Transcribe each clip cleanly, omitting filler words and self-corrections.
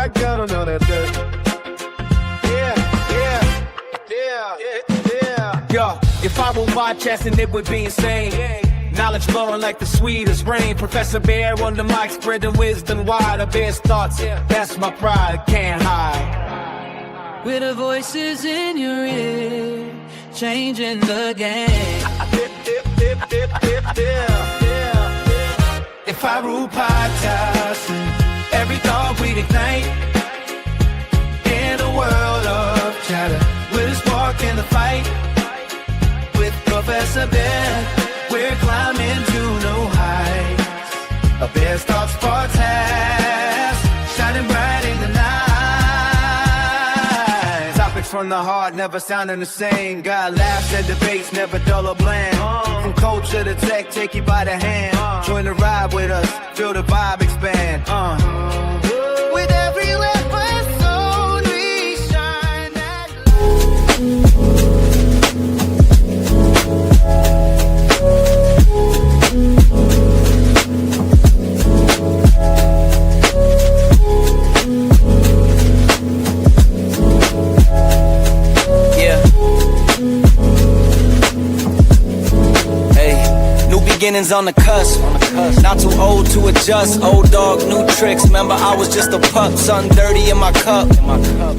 I gotta know that dirt. Yo, if I were podcasting, it would be insane. Knowledge flowing like the sweetest rain. Professor Bear on the mic, spreading wisdom wide. A bear's thoughts, that's my pride, I can't hide. With the voices in your ear, changing the game. If I rule podcasting, every thought we'd ignite. In a world of chatter, we'll spark in the fight. With Professor Bear, we're climbing to new heights. A Bear's Thoughts podcast, shining bright in the night. Topics from the heart, never sounding the same. Got laughs and debates, never dull or bland. From culture to tech, take you by the hand. Join the ride with us, feel the vibe expand. With every episode, we shine that beginnings on the cusp. Not too old to adjust. Old dog, new tricks. Remember, I was just a pup. Something dirty in my cup.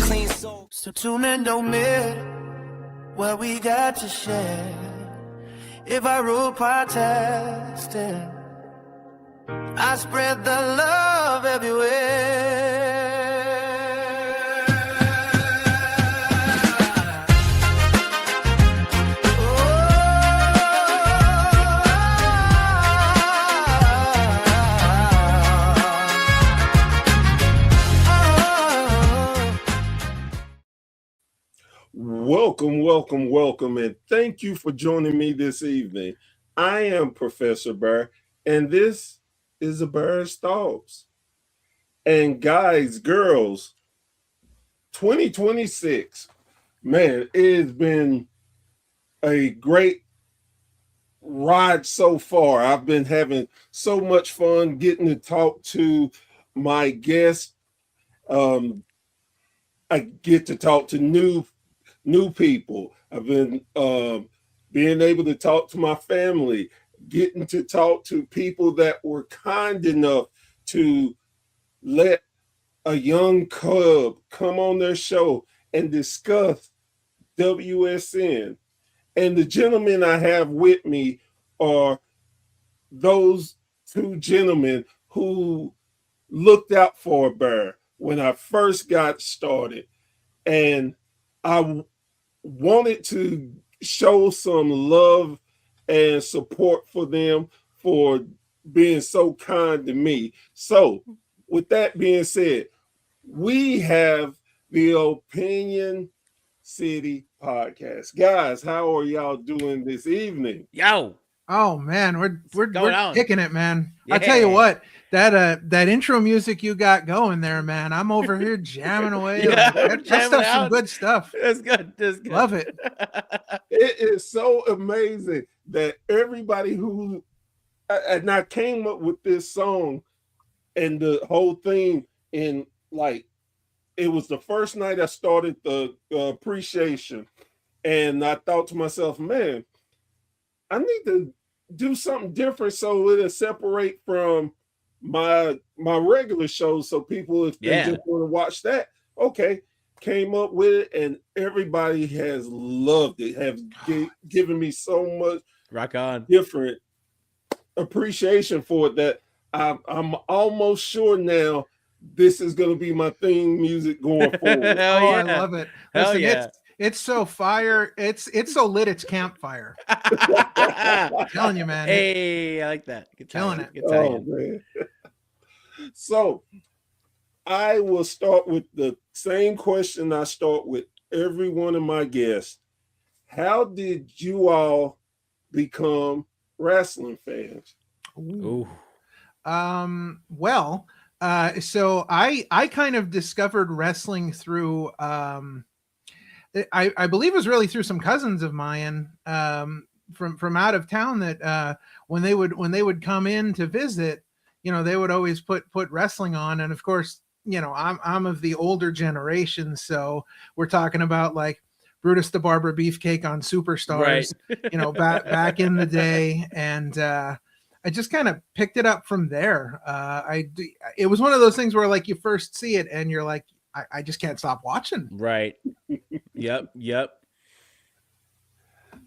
Clean soul. So tune in, don't miss what we got to share. If I rule podcasting, I spread the love everywhere. Welcome, and thank you for joining me this evening. I am Professor Bear, and this is A Bear's Thoughts. And guys, girls, 2026, man, it's been a great ride so far. I've been having so much fun getting to talk to my guests. I get to talk to new people. I've been being able to talk to my family, getting to talk to people that were kind enough to let a young cub come on their show and discuss WSN. And the gentlemen I have with me are those two gentlemen who looked out for a bear when I first got started. And I wanted to show some love and support for them for being so kind to me. So with that being said, we have the Opinion City Podcast. Guys, how are y'all doing this evening? Yo. Oh man, we're kicking it, man. Yeah. I'll tell you what, that intro music you got going there, man. I'm over here jamming away. Yeah, that stuff's some good stuff. That's good. That's good. Love it. It is so amazing that everybody who and I came up with this song and the whole thing in like it was the first night I started the appreciation, and I thought to myself, man, I need to do something different so it'll separate from my regular shows, so people, if they just want to watch that, okay, came up with it, and everybody has loved it, have given me so much rock on different appreciation for it that I'm almost sure now this is going to be my theme music going forward. I love it. Hell Listen, yeah. It's so fire. It's so lit. It's campfire. I'm telling you, man. Hey, I like that. Good Killing time. it. Good time. Oh, man. So I will start with the same question I start with every one of my guests. How did you all become wrestling fans? Ooh. Well, so I kind of discovered wrestling through I believe it was really through some cousins of mine from out of town that when they would come in to visit, you know, they would always put wrestling on, and of course I'm of the older generation, so we're talking about like Brutus the Barber Beefcake on Superstars, back in the day, and I just kind of picked it up from there. It was one of those things where like you first see it and you're like, I just can't stop watching. Right. Yep.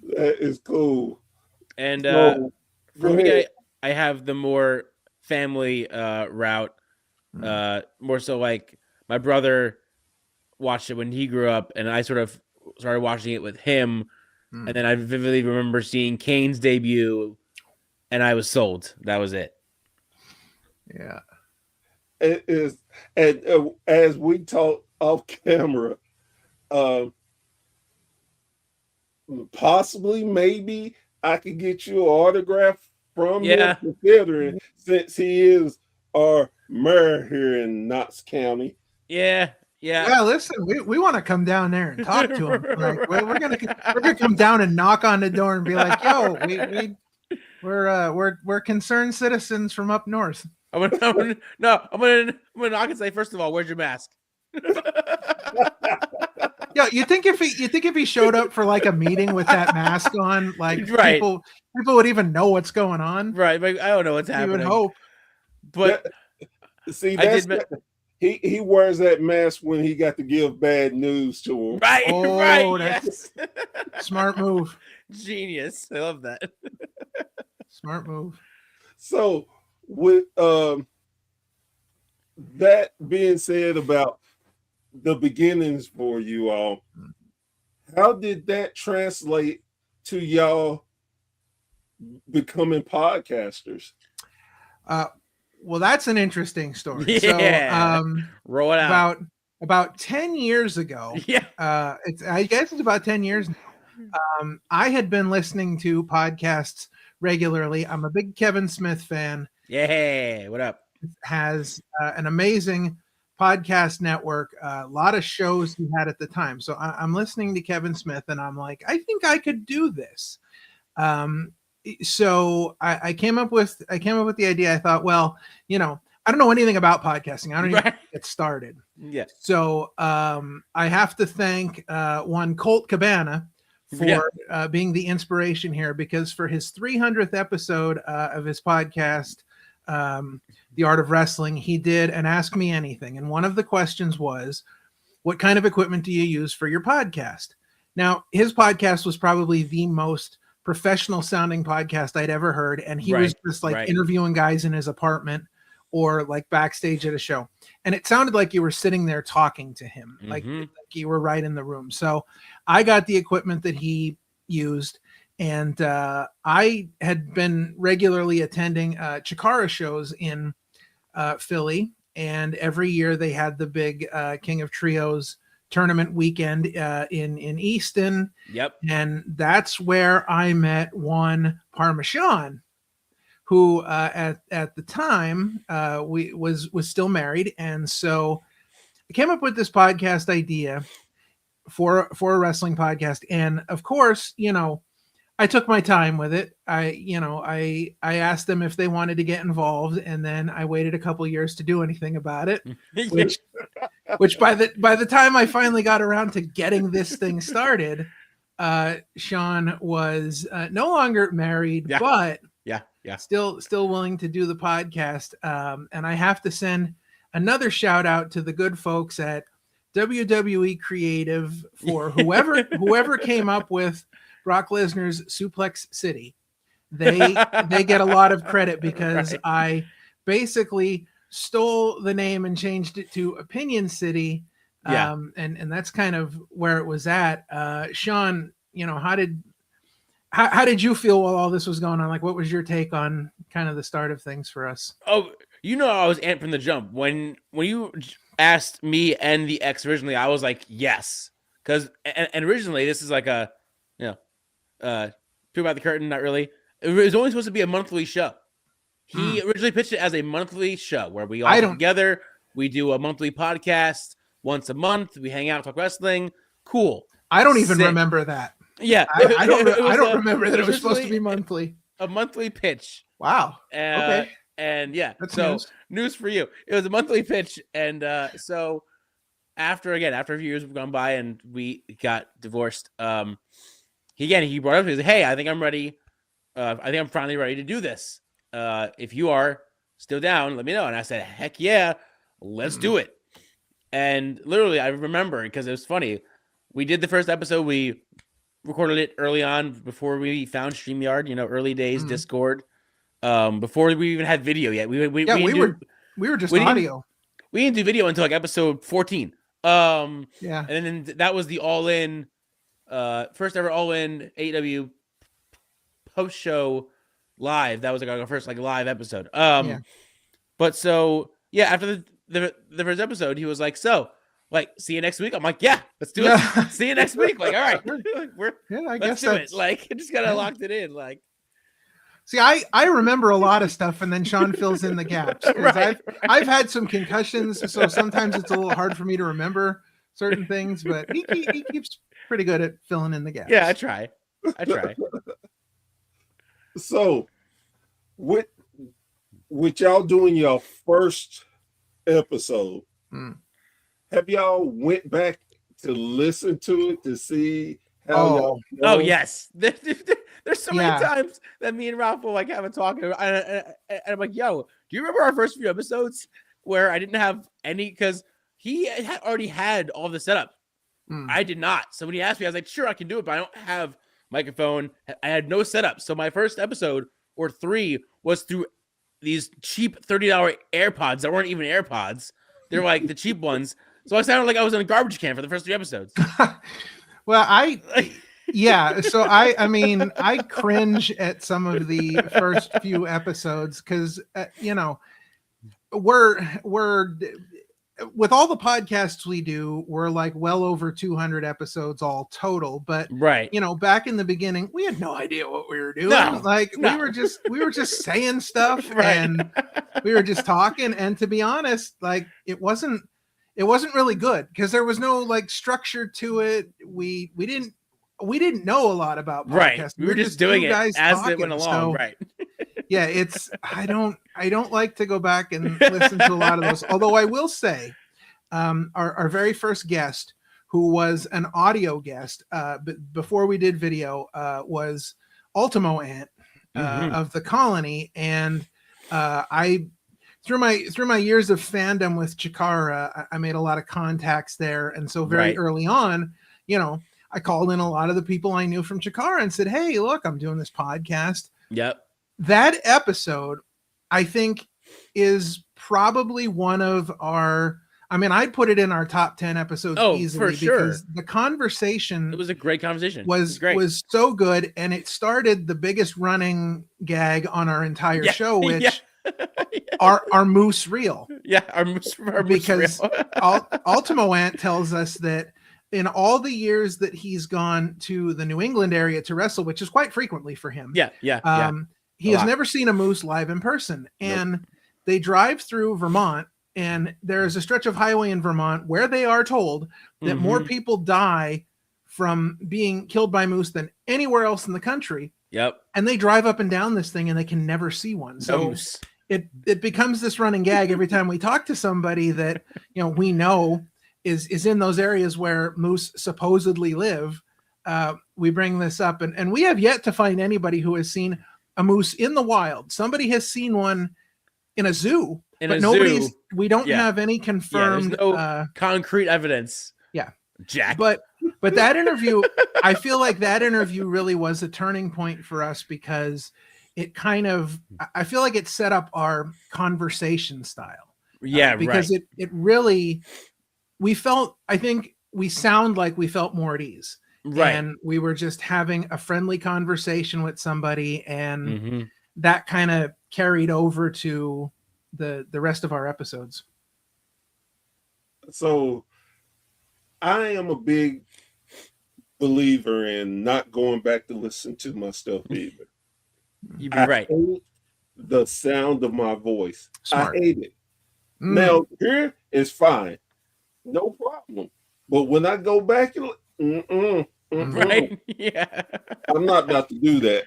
That is cool. And So, for go me, ahead. I have the more family route. More so like my brother watched it when he grew up, and I sort of started watching it with him. And then I vividly remember seeing Kane's debut, and I was sold. That was it. Yeah. It is, and as we talk off camera, possibly, maybe I could get you an autograph from him, considering since he is our mayor here in Knox County. Yeah. Listen, we want to come down there and talk to him. Like, we're gonna come down and knock on the door and be like, "Yo, we're concerned citizens from up north." I'm gonna knock and say, first of all, where's your mask? Yeah, you think if he showed up for like a meeting with that mask on, like people would even know what's going on, right? But I don't know what's happening. You would hope. But see, he wears that mask when he got to give bad news to him. Right, right. Yes. Smart move. Genius. I love that. Smart move. So, with that being said about the beginnings for you all, how did that translate to y'all becoming podcasters? Well, that's an interesting story. Yeah. So, roll it out. About 10 years ago. Yeah. I guess it's about 10 years now. I had been listening to podcasts regularly. I'm a big Kevin Smith fan. Yeah. What up? Has an amazing podcast network, a lot of shows he had at the time. So I'm listening to Kevin Smith and I'm like, I think I could do this. So I came up with the idea. I thought, well, I don't know anything about podcasting. I don't even get started. Yeah. So I have to thank one Colt Cabana for being the inspiration here, because for his 300th episode of his podcast, The Art of Wrestling, he did an Ask Me Anything. And one of the questions was, what kind of equipment do you use for your podcast? Now, his podcast was probably the most professional sounding podcast I'd ever heard. And he was just like interviewing guys in his apartment or like backstage at a show. And it sounded like you were sitting there talking to him, like you were right in the room. So I got the equipment that he used. And I had been regularly attending Chikara shows in Philly. And every year they had the big King of Trios tournament weekend in Easton. Yep. And that's where I met one Parmesan, who at the time was still married. And so I came up with this podcast idea for a wrestling podcast. And of course, I took my time with it. I asked them if they wanted to get involved, and then I waited a couple years to do anything about it. Which by the time I finally got around to getting this thing started, Sean was no longer married, but still willing to do the podcast. And I have to send another shout out to the good folks at WWE Creative for whoever came up with Brock Lesnar's Suplex City. They get a lot of credit because I basically stole the name and changed it to Opinion City. And that's kind of where it was at. Sean, how did you feel while all this was going on? Like, what was your take on kind of the start of things for us? Oh, I was amped from the jump. When you asked me and the ex originally, I was like, yes. Because and originally this is like a peek about the curtain, not really. It was only supposed to be a monthly show. He originally pitched it as a monthly show where we all get together, we do a monthly podcast once a month, we hang out, talk wrestling. Cool. I don't even remember that. Yeah. I don't remember that it was supposed to be monthly. A monthly pitch. Wow. Okay. And yeah, That's so news for you. It was a monthly pitch, and so after a few years have gone by and we got divorced, he brought up to me, hey, I think I'm ready. I think I'm finally ready to do this. If you are still down, let me know. And I said, heck yeah, let's do it. And literally, I remember because it was funny. We did the first episode. We recorded it early on before we found StreamYard. Early days Discord. Before we even had video yet. We were just audio. We didn't do video until like episode 14. Yeah, and then that was the all-in, first ever all-in AEW post show live. That was like our first like live episode. But so yeah, after the first episode, he was like, so like, see you next week. I'm like, yeah, let's do it. See you next week. Like, all right, let's do it. Like, I just kind of locked it in. Like, see, I remember a lot of stuff, and then Sean fills in the gaps. I've had some concussions, so sometimes it's a little hard for me to remember certain things. But he keeps pretty good at filling in the gaps. Yeah, I try. So, with y'all doing your first episode, have y'all went back to listen to it to see how y'all? Oh yes. There's so many times that me and Ralph will like have a talk, and I'm like, "Yo, do you remember our first few episodes where I didn't have any?" Because he had already had all the setup. I did not. So when he asked me, I was like, "Sure, I can do it, but I don't have microphone. I had no setup." So my first episode or 3 was through these cheap $30 AirPods that weren't even AirPods. They're like the cheap ones. So I sounded like I was in a garbage can for the first 3 episodes. Well, so I mean, I cringe at some of the first few episodes because we're with all the podcasts we do, we're like well over 200 episodes all total. But back in the beginning, we had no idea what we were doing. We were just saying stuff and we were just talking. And to be honest, like it wasn't really good because there was no like structure to it. We didn't know a lot about podcasts. Right. We were just doing it as talking. It went along. So, yeah, I don't like to go back and listen to a lot of those. Although I will say, our very first guest, who was an audio guest, before we did video, was Ultimo Ant of the Colony, and I. Through my years of fandom with Chikara, I made a lot of contacts there, and so very early on, I called in a lot of the people I knew from Chikara and said, "Hey, look, I'm doing this podcast." Yep. That episode, I think, is probably one of our. I mean, I'd put it in our top 10 episodes easily because the conversation. It was a great conversation. Was so good, and it started the biggest running gag on our entire show, which. Our moose reel. Yeah, our moose because reel. Ultimo Ant tells us that in all the years that he's gone to the New England area to wrestle, which is quite frequently for him. He has never seen a moose live in person. And they drive through Vermont, and there is a stretch of highway in Vermont where they are told that more people die from being killed by moose than anywhere else in the country. Yep. And they drive up and down this thing and they can never see one. So it becomes this running gag every time we talk to somebody that we know is in those areas where moose supposedly live. We bring this up, and we have yet to find anybody who has seen a moose in the wild. Somebody has seen one in a zoo, but nobody's. We don't have any confirmed concrete evidence. Yeah, Jack. But that interview, I feel like that interview really was a turning point for us because it I feel like it set up our conversation style. Yeah, because it really, I think we sound like we felt more at ease. Right. And we were just having a friendly conversation with somebody, and that kind of carried over to the rest of our episodes. So I am a big believer in not going back to listen to my stuff either. You'd be right. Hate the sound of my voice. Smart. I hate it. Now here is fine, no problem. But when I go back and right, yeah, I'm not about to do that.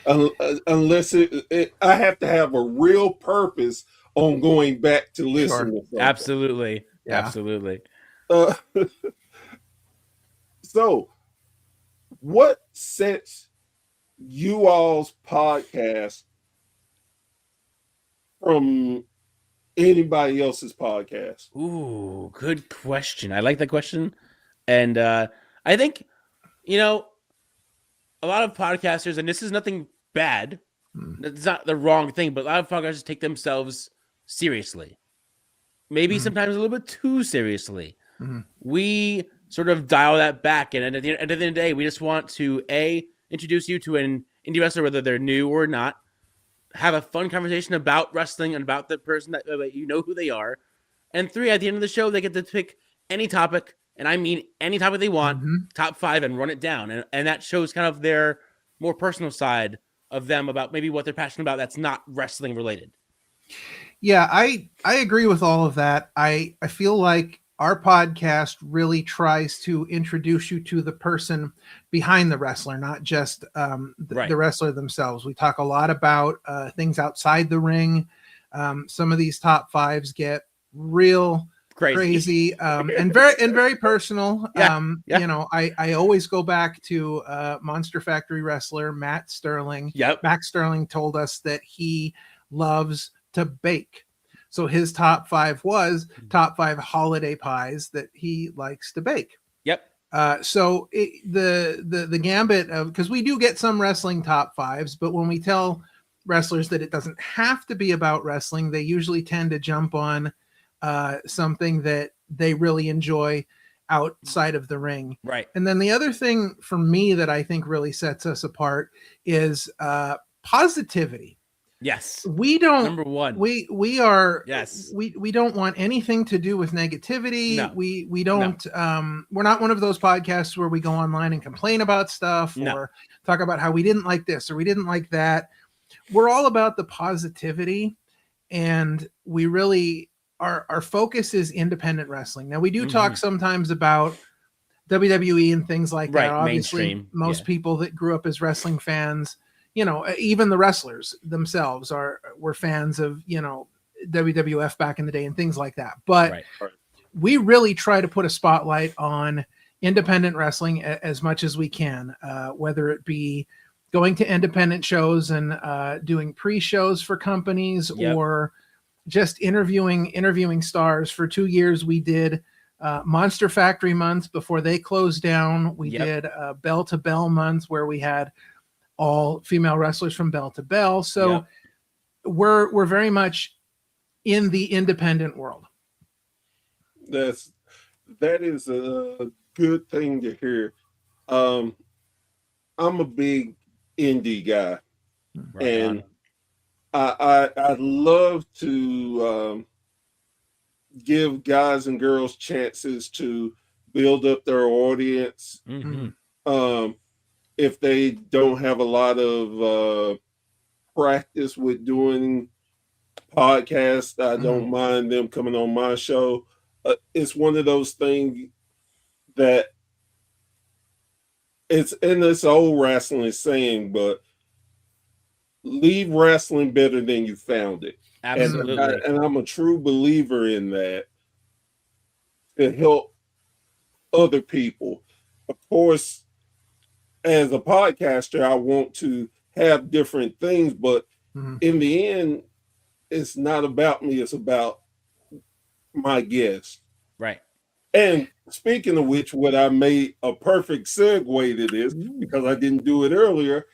Unless I have to have a real purpose on going back to listen Sure. to something. Absolutely. Yeah. Absolutely. Uh, so, what sets you all's podcast from anybody else's podcast? Ooh, good question. I like that question. And I think, a lot of podcasters, and this is nothing bad, it's not the wrong thing, but a lot of podcasters take themselves seriously. Maybe sometimes a little bit too seriously. We sort of dial that back, and at the end of the day, we just want to introduce you to an indie wrestler, whether they're new or not, have a fun conversation about wrestling and about the person that you know who they are, and 3, at the end of the show, they get to pick any topic, and I mean any topic they want, top 5, and run it down, and that shows kind of their more personal side of them about maybe what they're passionate about that's not wrestling related. Yeah, I agree with all of that. I feel like our podcast really tries to introduce you to the person behind the wrestler, not just the wrestler themselves. We talk a lot about things outside the ring. Some of these top 5s get real crazy and very personal. I always go back to Monster Factory wrestler Matt Sterling. Matt Sterling told us that he loves to bake. So his top 5 was top 5 holiday pies that he likes to bake. So the gambit of, because we do get some wrestling top 5s, but when we tell wrestlers that it doesn't have to be about wrestling, they usually tend to jump on something that they really enjoy outside of the ring. Right. And then the other thing for me that I think really sets us apart is positivity. Yes. We don't, number 1. We are, yes. We don't want anything to do with negativity. No. We don't, we're not one of those podcasts where we go online and complain about stuff or talk about how we didn't like this or we didn't like that. We're all about the positivity, and we really, our focus is independent wrestling. Now we do talk sometimes about WWE and things like that. Obviously, mainstream. Most people that grew up as wrestling fans, even the wrestlers themselves were fans of, WWF back in the day and things like that. But we really try to put a spotlight on independent wrestling as much as we can, whether it be going to independent shows and doing pre-shows for companies or just interviewing stars. For 2 years, we did Monster Factory months before they closed down. We did Bell to Bell months where we had all female wrestlers from Bell to Bell. So we're very much in the independent world. That is a good thing to hear. I'm a big indie guy, and I love to give guys and girls chances to build up their audience. If they don't have a lot of practice with doing podcasts, I don't mind them coming on my show. It's one of those things that it's in this old wrestling saying, but leave wrestling better than you found it. Absolutely. And I'm a true believer in that, to help other people. Of course, as a podcaster, I want to have different things, but in the end, it's not about me, it's about my guest. Right. And speaking of which, what I made a perfect segue to this, because I didn't do it earlier,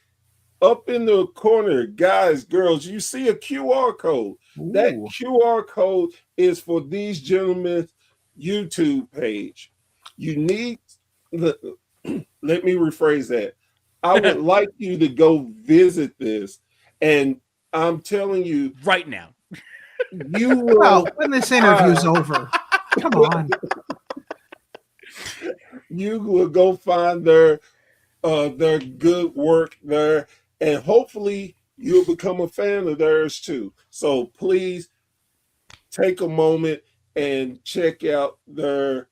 up in the corner, guys, girls, you see a QR code. That QR code is for these gentlemen's YouTube page. You need let me rephrase that. I would like you to go visit this, and I'm telling you right now, you will. When this interview's over, come on. You will go find their good work there, and hopefully you'll become a fan of theirs too. So please take a moment and check out their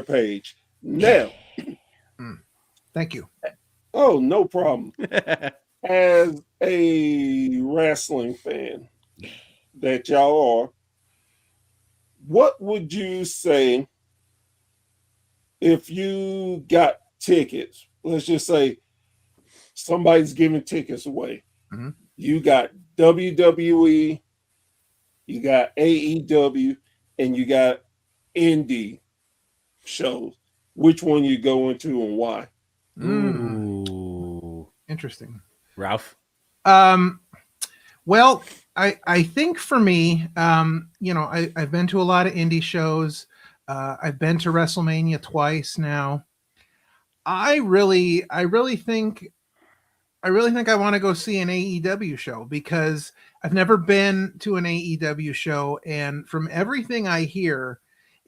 page. Now, thank you. Oh, no problem. As a wrestling fan that y'all are, what would you say if you got tickets? Let's just say somebody's giving tickets away. Mhm. You got WWE, you got AEW, and you got indie shows. Which one you go into and why? Ooh, Interesting. Ralph. Well, I think for me, I've been to a lot of indie shows. I've been to WrestleMania twice now. I really think I want to go see an AEW show because I've never been to an AEW show, and from everything I hear,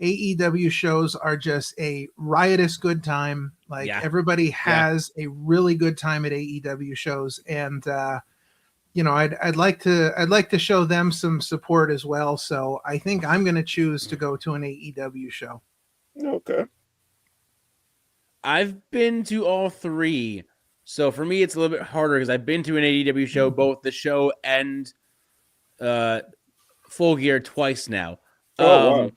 AEW shows are just a riotous good time. Like Yeah. everybody has a really good time at AEW shows, and I'd like to show them some support as well. So I think I'm going to choose to go to an AEW show. Okay. I've been to all three. So for me, it's a little bit harder because I've been to an AEW show, both the show and Full Gear twice now. Oh, wow.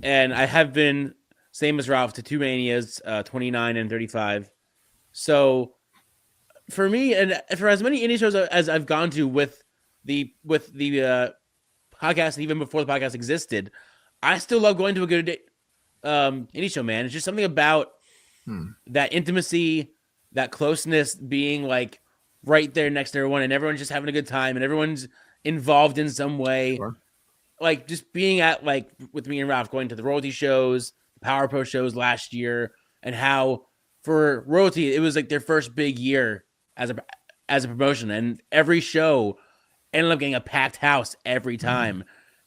And I have been, same as Ralph, to 2 Manias, 29 and 35. So for me, and for as many indie shows as I've gone to with the podcast, even before the podcast existed, I still love going to a good indie show, man. It's just something about that intimacy, that closeness, being like right there next to everyone, and everyone's just having a good time, and everyone's involved in some way. Sure. Like just being at, like, with me and Ralph going to the Royalty shows, Power Pro shows last year, and how for Royalty it was like their first big year as a promotion, and every show ended up getting a packed house every time,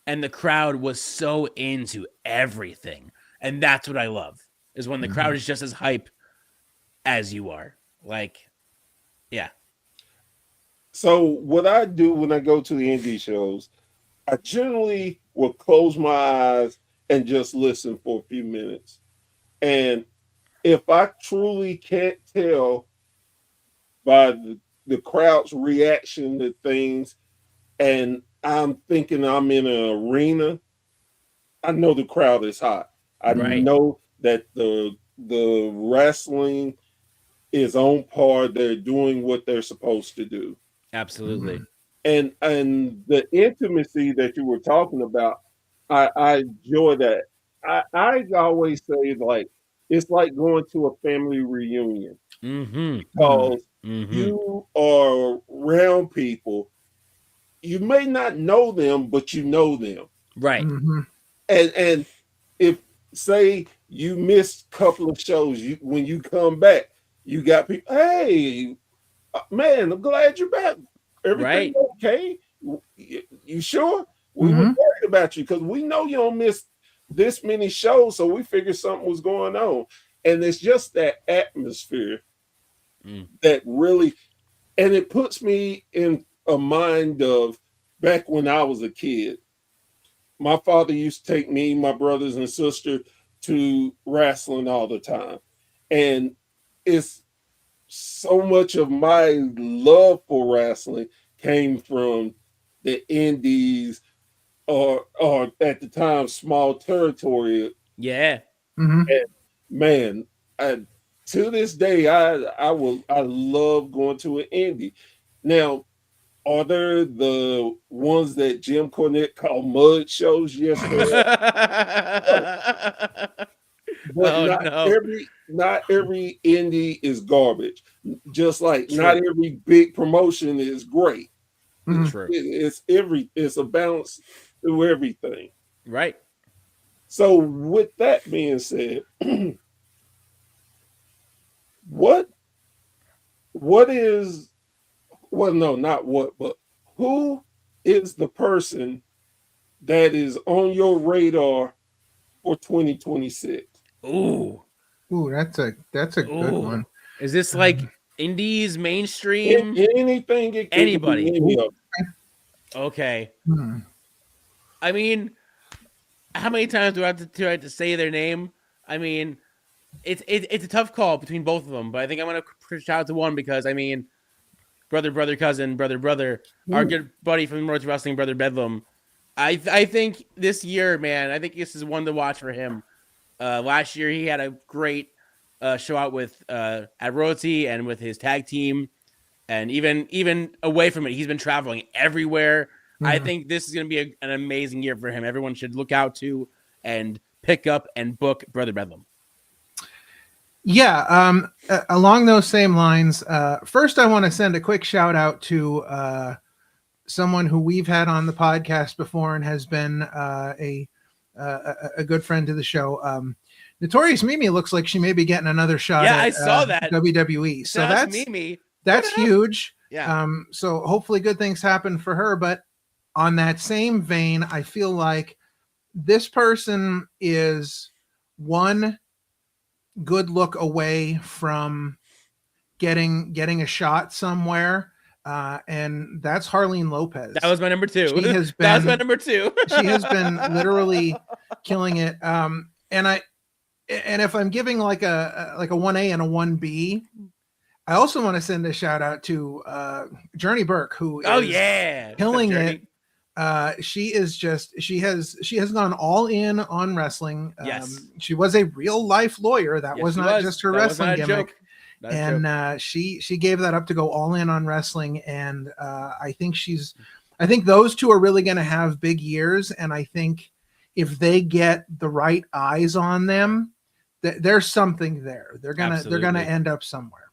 and the crowd was so into everything, and that's what I love, is when the crowd is just as hype as you are. Like, yeah. So what I do when I go to the indie shows, I generally will close my eyes and just listen for a few minutes. And if I truly can't tell by the crowd's reaction to things, and I'm thinking I'm in an arena, I know the crowd is hot. I Right. know that the wrestling is on par. They're doing what they're supposed to do. Absolutely. And the intimacy that you were talking about, I enjoy that. I always say, like, it's like going to a family reunion because you are around people. You may not know them, but you know them. Right. And if, say, you missed a couple of shows, when you come back, you got people, hey, man, I'm glad you're back. Everything Right. okay? You sure? We were worried about you because we know you don't miss this many shows, so we figured something was going on. And it's just that atmosphere that really, and it puts me in a mind of back when I was a kid. My father used to take me, my brothers and sister, to wrestling all the time. And it's so much of my love for wrestling came from the indies, or at the time small territory. Yeah. And man, to this day I love going to an indie. Now, are there the ones that Jim Cornette called mud shows? Yes, there are. But Oh, no. not every indie is garbage. Just like True. not every big promotion is great. True. It's a balance through everything. Right. So with that being said, what is, well, no, not what, but who is the person that is on your radar for 2026? Ooh, that's a good one. Is this like indies, mainstream? Anything, it could be Anybody. any of them. Okay. I mean, how many times do I have to say their name? I mean, it's a tough call between both of them, but I think I'm gonna shout out to one because I mean, brother, cousin, brother, our good buddy from North Wrestling, Brother Bedlam. I think this year, man, I think this is one to watch for him. Last year he had a great show out with at Royalty and with his tag team, and even away from it, he's been traveling everywhere. I think this is going to be an amazing year for him. Everyone should look out to and pick up and book Brother Bedlam. Yeah, along those same lines, first I want to send a quick shout out to someone who we've had on the podcast before and has been a good friend to the show. Notorious Mimi looks like she may be getting another shot. Yeah, at, I saw that WWE. So that's Mimi. That's huge. Yeah. So hopefully good things happen for her. But on that same vein, I feel like this person is one good look away from getting a shot somewhere. And that's Harleen Lopez. That was my number 2. That was my number 2. She has been literally killing it. And if I'm giving like a 1A and a 1B, I also want to send a shout out to Journey Burke, who is killing it. She has gone all in on wrestling. Yes. She was a real life lawyer. That was not just her wrestling gimmick. And she gave that up to go all in on wrestling. And I think those two are really going to have big years. And I think if they get the right eyes on them, there's something there. They're gonna end up somewhere.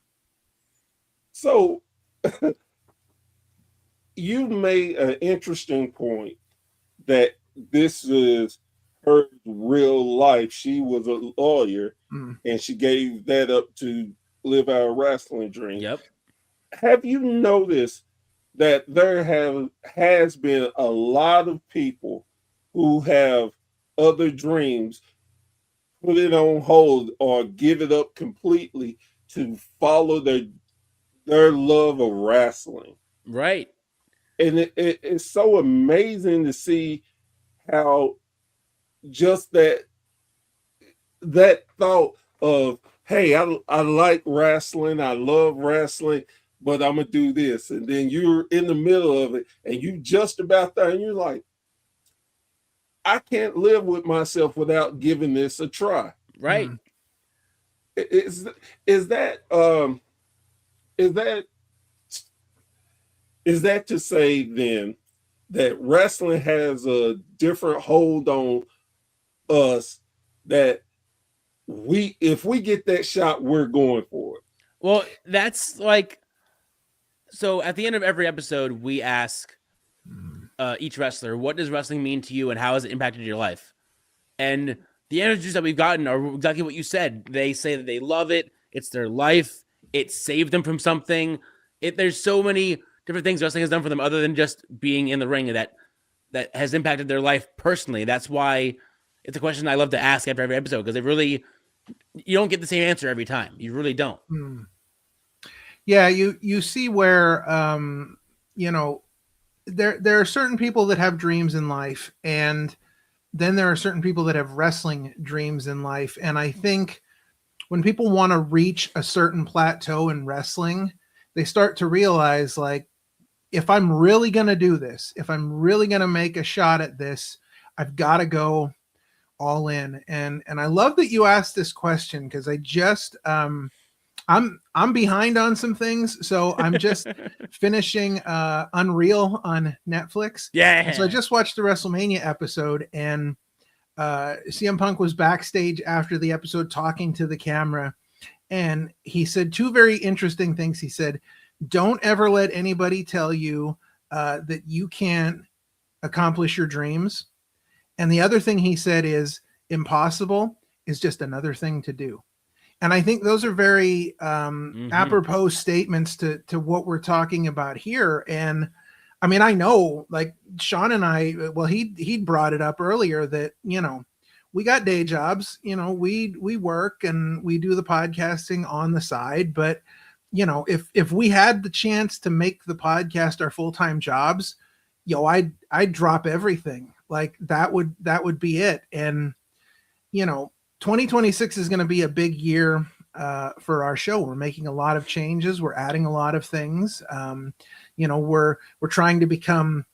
So you made an interesting point that this is her real life. She was a lawyer and she gave that up to live our wrestling dream. Yep. Have you noticed that there has been a lot of people who have other dreams, put it on hold or give it up completely to follow their love of wrestling? Right. And it's so amazing to see how just that thought of, hey, I like wrestling, I love wrestling, but I'm gonna do this. And then you're in the middle of it and you just about there and you're like, I can't live with myself without giving this a try. Right. Is that to say then that wrestling has a different hold on us, that if we get that shot, we're going for it? Well, that's like, so at the end of every episode, we ask each wrestler, what does wrestling mean to you and how has it impacted your life? And the answers that we've gotten are exactly what you said. They say that they love it. It's their life. It saved them from something. There's so many different things wrestling has done for them other than just being in the ring that has impacted their life personally. That's why it's a question I love to ask after every episode, because you don't get the same answer every time. You really don't. Yeah, you see where there are certain people that have dreams in life, and then there are certain people that have wrestling dreams in life. And I think when people want to reach a certain plateau in wrestling, they start to realize, like, if I'm really going to do this, if I'm really going to make a shot at this, I've got to go all in. And I love that you asked this question, because I just I'm behind on some things, so I'm just finishing Unreal on Netflix. Yeah. So I just watched the WrestleMania episode, and CM Punk was backstage after the episode talking to the camera, and he said two very interesting things. He said, "Don't ever let anybody tell you that you can't accomplish your dreams." And the other thing he said is, impossible is just another thing to do. And I think those are very apropos statements to what we're talking about here. And I mean, I know, like Sean and I, well, he brought it up earlier that, we got day jobs, we work and we do the podcasting on the side. But, if we had the chance to make the podcast our full-time jobs, I'd drop everything. Like that would be it. And, 2026 is going to be a big year for our show. We're making a lot of changes. We're adding a lot of things. We're trying to become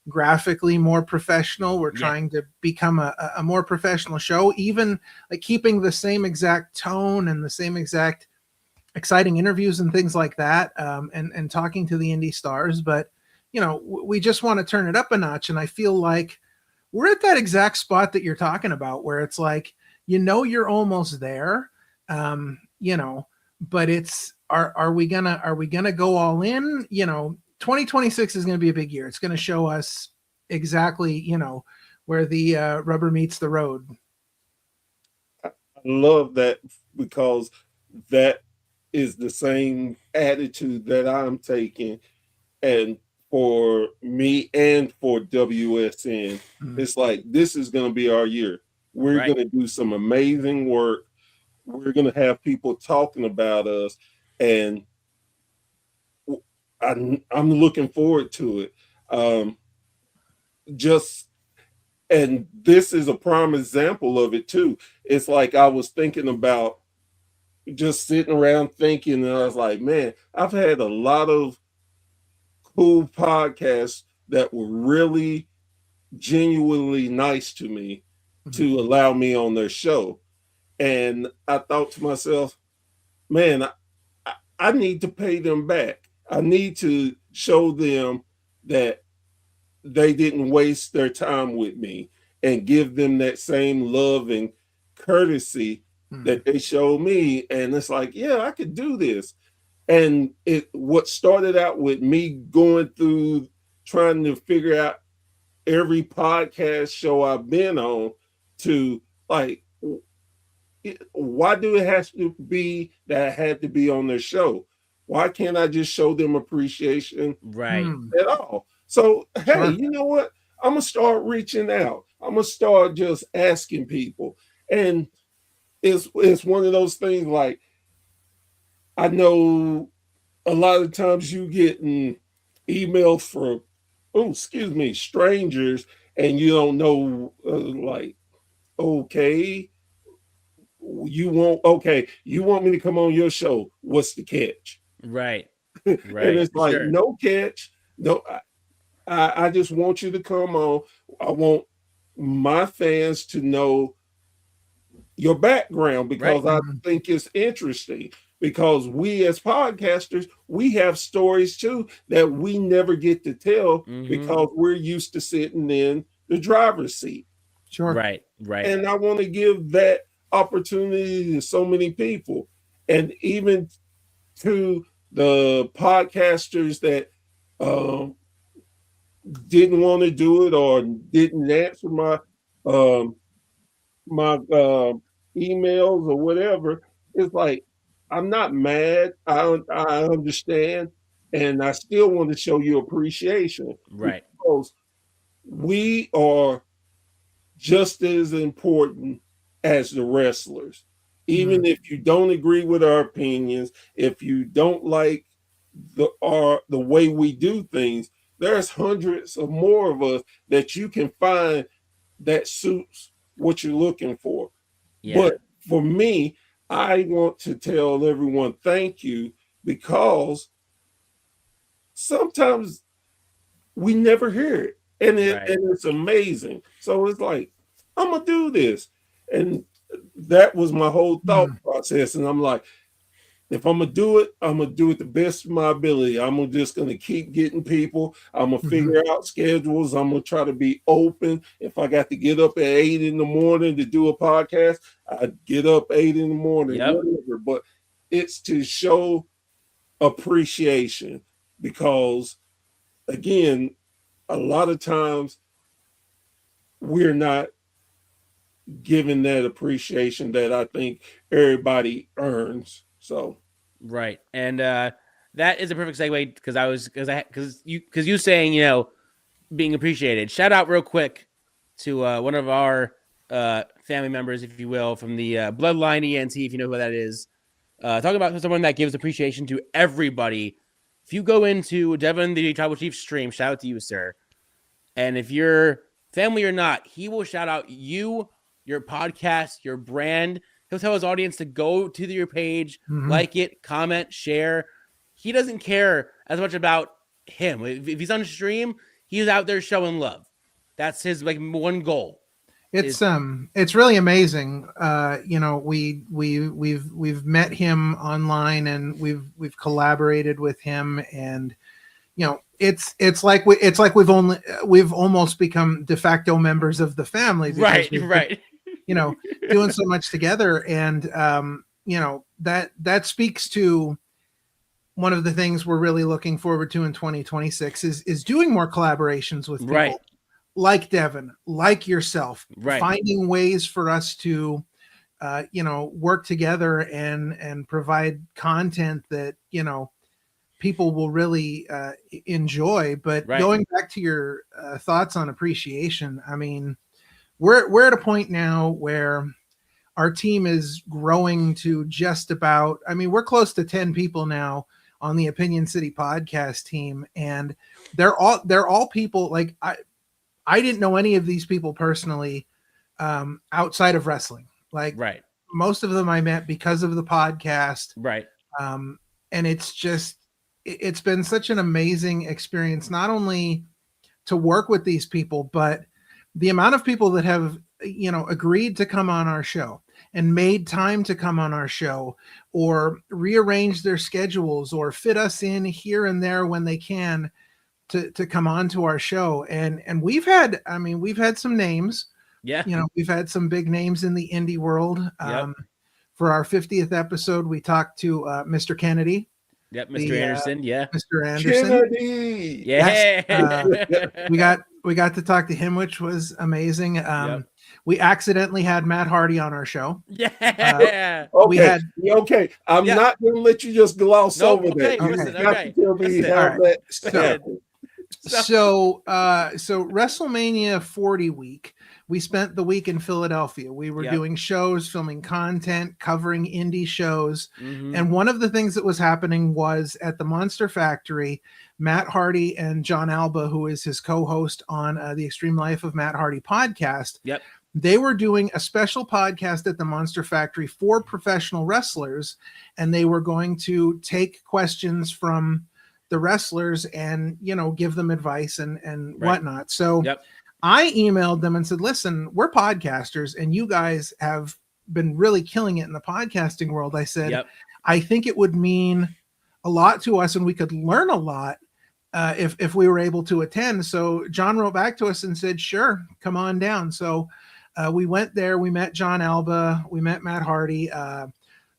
graphically more professional. We're trying to become a more professional show, even like keeping the same exact tone and the same exact exciting interviews and things like that, and talking to the indie stars. But we just want to turn it up a notch, and I feel like we're at that exact spot that you're talking about, where it's like you're almost there, but it's are we gonna go all in? 2026 is going to be a big year. It's going to show us exactly where the rubber meets the road. I love that, because that is the same attitude that I'm taking, and for me and for WSN, it's like, this is going to be our year. We're going to do some amazing work. We're going to have people talking about us, and I'm looking forward to it. And this is a prime example of it too. It's like, I was thinking about just sitting around thinking, and I was like, man, I've had a lot of cool podcasts that were really genuinely nice to me to allow me on their show. And I thought to myself, man, I need to pay them back. I need to show them that they didn't waste their time with me, and give them that same love and courtesy that they showed me. And it's like, yeah, I could do this. And what started out with me going through trying to figure out every podcast show I've been on, to like, why do it have to be that I had to be on their show? Why can't I just show them appreciation at all? So, hey, you know what? I'm going to start reaching out. I'm going to start just asking people. And it's one of those things, like, I know a lot of times you get emails from, strangers, and you don't know, like, okay, you want me to come on your show. What's the catch? Right. And it's like, no catch. No, I just want you to come on. I want my fans to know your background, because I think it's interesting, because we as podcasters, we have stories too that we never get to tell, because we're used to sitting in the driver's seat. Right. And I want to give that opportunity to so many people, and even to the podcasters that didn't want to do it or didn't answer my emails or whatever. It's like, I'm not mad. I understand, and I still want to show you appreciation, because we are just as important as the wrestlers. Even if you don't agree with our opinions, if you don't like the way we do things, there's hundreds of more of us that you can find that suits what you're looking for. But for me, I want to tell everyone thank you, because sometimes we never hear it, and it's amazing. So it's like, I'm gonna do this, and that was my whole thought process. And I'm like, if I'm gonna do it, I'm gonna do it the best of my ability. I'm just gonna keep getting people. I'm gonna figure out schedules. I'm gonna try to be open. If I got to get up at 8 in the morning to do a podcast, I get up 8 in the morning, whatever. But it's to show appreciation, because again, a lot of times we're not given that appreciation that I think everybody earns. So and that is a perfect segue, because you saying being appreciated. Shout out real quick to one of our family members, if you will, from the Bloodline ENT, if you know who that is. Talking about someone that gives appreciation to everybody. If you go into Devin the Tribal Chief stream, shout out to you, sir. And if you're family or not, he will shout out you your podcast, your brand. He'll tell his audience to go to your page, Mhm. like it, comment, share. He doesn't care as much about him. If he's on stream, he's out there showing love. That's his like one goal. It's really amazing. You know, we've met him online, and we've collaborated with him, and you know, it's like we've almost become de facto members of the family. Right, we've been, right. you know, doing so much together, and you know, that speaks to one of the things we're really looking forward to in 2026 is doing more collaborations with people. Right. Like Devin, like yourself, Right. finding ways for us to, you know, work together and provide content that, you know, people will really enjoy. But Right. going back to your thoughts on appreciation, I mean, we're at a point now where our team is growing to just about, I mean, we're close to 10 people now on the Opinion City podcast team, and they're all people like I didn't know any of these people personally outside of wrestling. Like Right. most of them I met because of the podcast. Right. And it's been such an amazing experience, not only to work with these people, but the amount of people that have, you know, agreed to come on our show and made time to come on our show, or rearrange their schedules, or fit us in here and there when they can to come on to our show. And we've had some names. Yeah. You know, we've had some big names in the indie world. Yep. For our 50th episode, we talked to Mr. Kennedy. Yep. Mr. Anderson. Yeah. Mr. Anderson. Kennedy. Yeah. Yes. We got to talk to him, which was amazing. Yep. We accidentally had Matt Hardy on our show. Yeah. Okay. We had- okay. I'm not going to let you just gloss Nope, over okay, that. You listen, got okay. to tell me Listen, how all right. that So- happened. So WrestleMania 40 week, we spent the week in Philadelphia. We were Yep. doing shows, filming content, covering indie shows. Mhm. And one of the things that was happening was at the Monster Factory, Matt Hardy and John Alba, who is his co-host on the Extreme Life of Matt Hardy podcast. Yep. They were doing a special podcast at the Monster Factory for professional wrestlers, and they were going to take questions from the wrestlers and, you know, give them advice and Right. whatnot. So Yep. I emailed them and said, listen, we're podcasters and you guys have been really killing it in the podcasting world. I said, Yep. I think it would mean a lot to us and we could learn a lot if we were able to attend. So John wrote back to us and said, sure, come on down. So we went there, we met John Alba, we met Matt Hardy.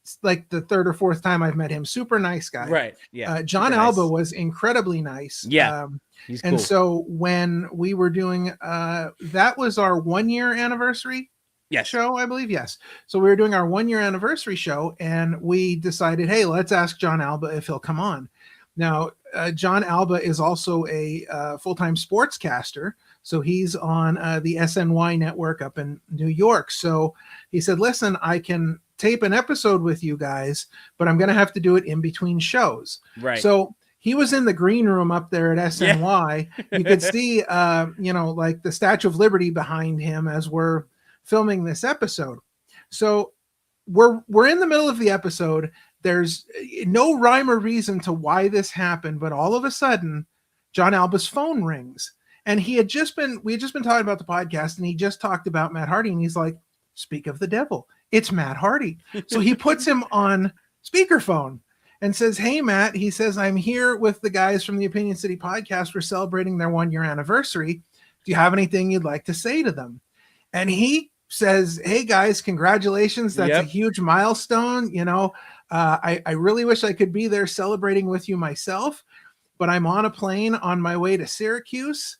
It's like the third or fourth time I've met him. Super nice guy. Right. Yeah. John Super Alba nice. was incredibly nice. Yeah. He's cool. And so when we were doing, that was our 1 year anniversary yes. show, I believe. Yes. So we were doing our 1 year anniversary show, and we decided, hey, let's ask John Alba if he'll come on. Now, John Alba is also a full-time sportscaster. So he's on the SNY network up in New York. So he said, listen, I can tape an episode with you guys, but I'm going to have to do it in between shows. Right. So he was in the green room up there at SNY. You could see, you know, like the Statue of Liberty behind him as we're filming this episode. So we're in the middle of the episode. There's no rhyme or reason to why this happened, but all of a sudden, John Alba's phone rings, and we had just been talking about the podcast, and he just talked about Matt Hardy, and he's like, "Speak of the devil, it's Matt Hardy." So he puts him on speakerphone and says, "Hey, Matt," he says, "I'm here with the guys from the Opinion City Podcast. We're celebrating their 1 year anniversary. Do you have anything you'd like to say to them?" And he says, "Hey guys, congratulations. That's a huge milestone. You know, I really wish I could be there celebrating with you myself, but I'm on a plane on my way to Syracuse.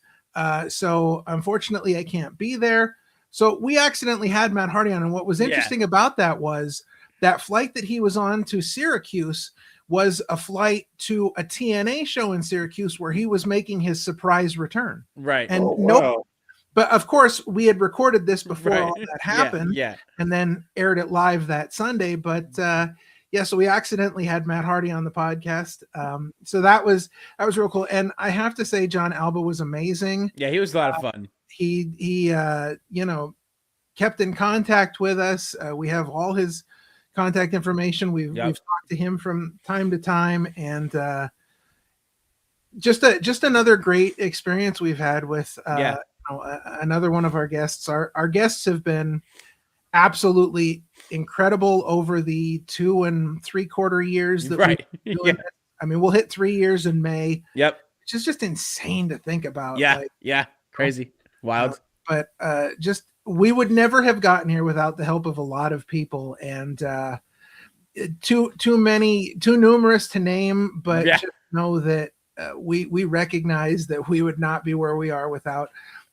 So unfortunately I can't be there." So we accidentally had Matt Hardy on. And what was interesting about that was that flight that he was on to Syracuse was a flight to a TNA show in Syracuse where he was making his surprise return. Right. And wow. But of course, we had recorded this before Right. all that happened, Yeah. and then aired it live that Sunday. But yeah, so we accidentally had Matt Hardy on the podcast. So that was real cool. And I have to say, John Alba was amazing. Yeah. He was a lot of fun. He you know, kept in contact with us. We have all his contact information. We've talked to him from time to time, and just another great experience we've had with another one of our guests. Our guests have been absolutely incredible over the 2 3/4 years that we've been doing it. I mean, we'll hit 3 years in May. Yep. Which is just insane to think about. Crazy, wild. But just we would never have gotten here without the help of a lot of people, and too numerous to name. But just know that we recognize that we would not be where we are without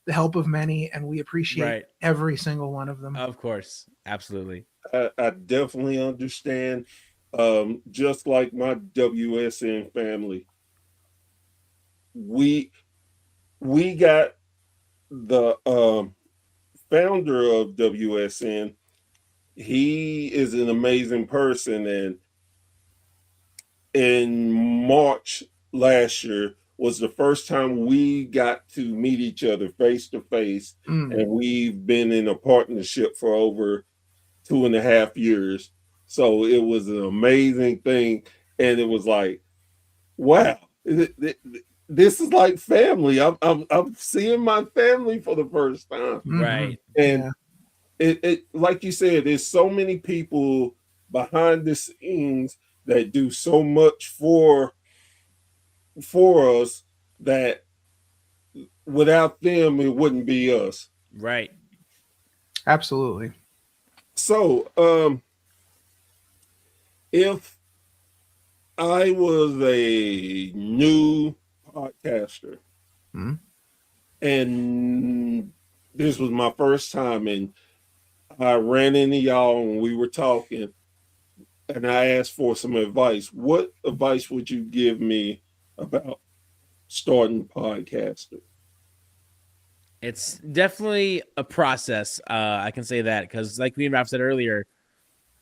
the help of many, and we appreciate every single one of them. Of course, absolutely. I definitely understand. Just like my WSN family, we got the founder of WSN. He is an amazing person, and in March last year was the first time we got to meet each other face to face, and we've been in a partnership for over 2.5 years. So it was an amazing thing, and it was like, wow, this is like family. I'm seeing my family for the first time, right? And it like you said, there's so many people behind the scenes that do so much for us that without them it wouldn't be us. Right. Absolutely. So if I was a new podcaster and this was my first time, and I ran into y'all and we were talking, and I asked for some advice, what advice would you give me about starting podcasting? It's definitely a process. I can say that because, like me and Ralph said earlier,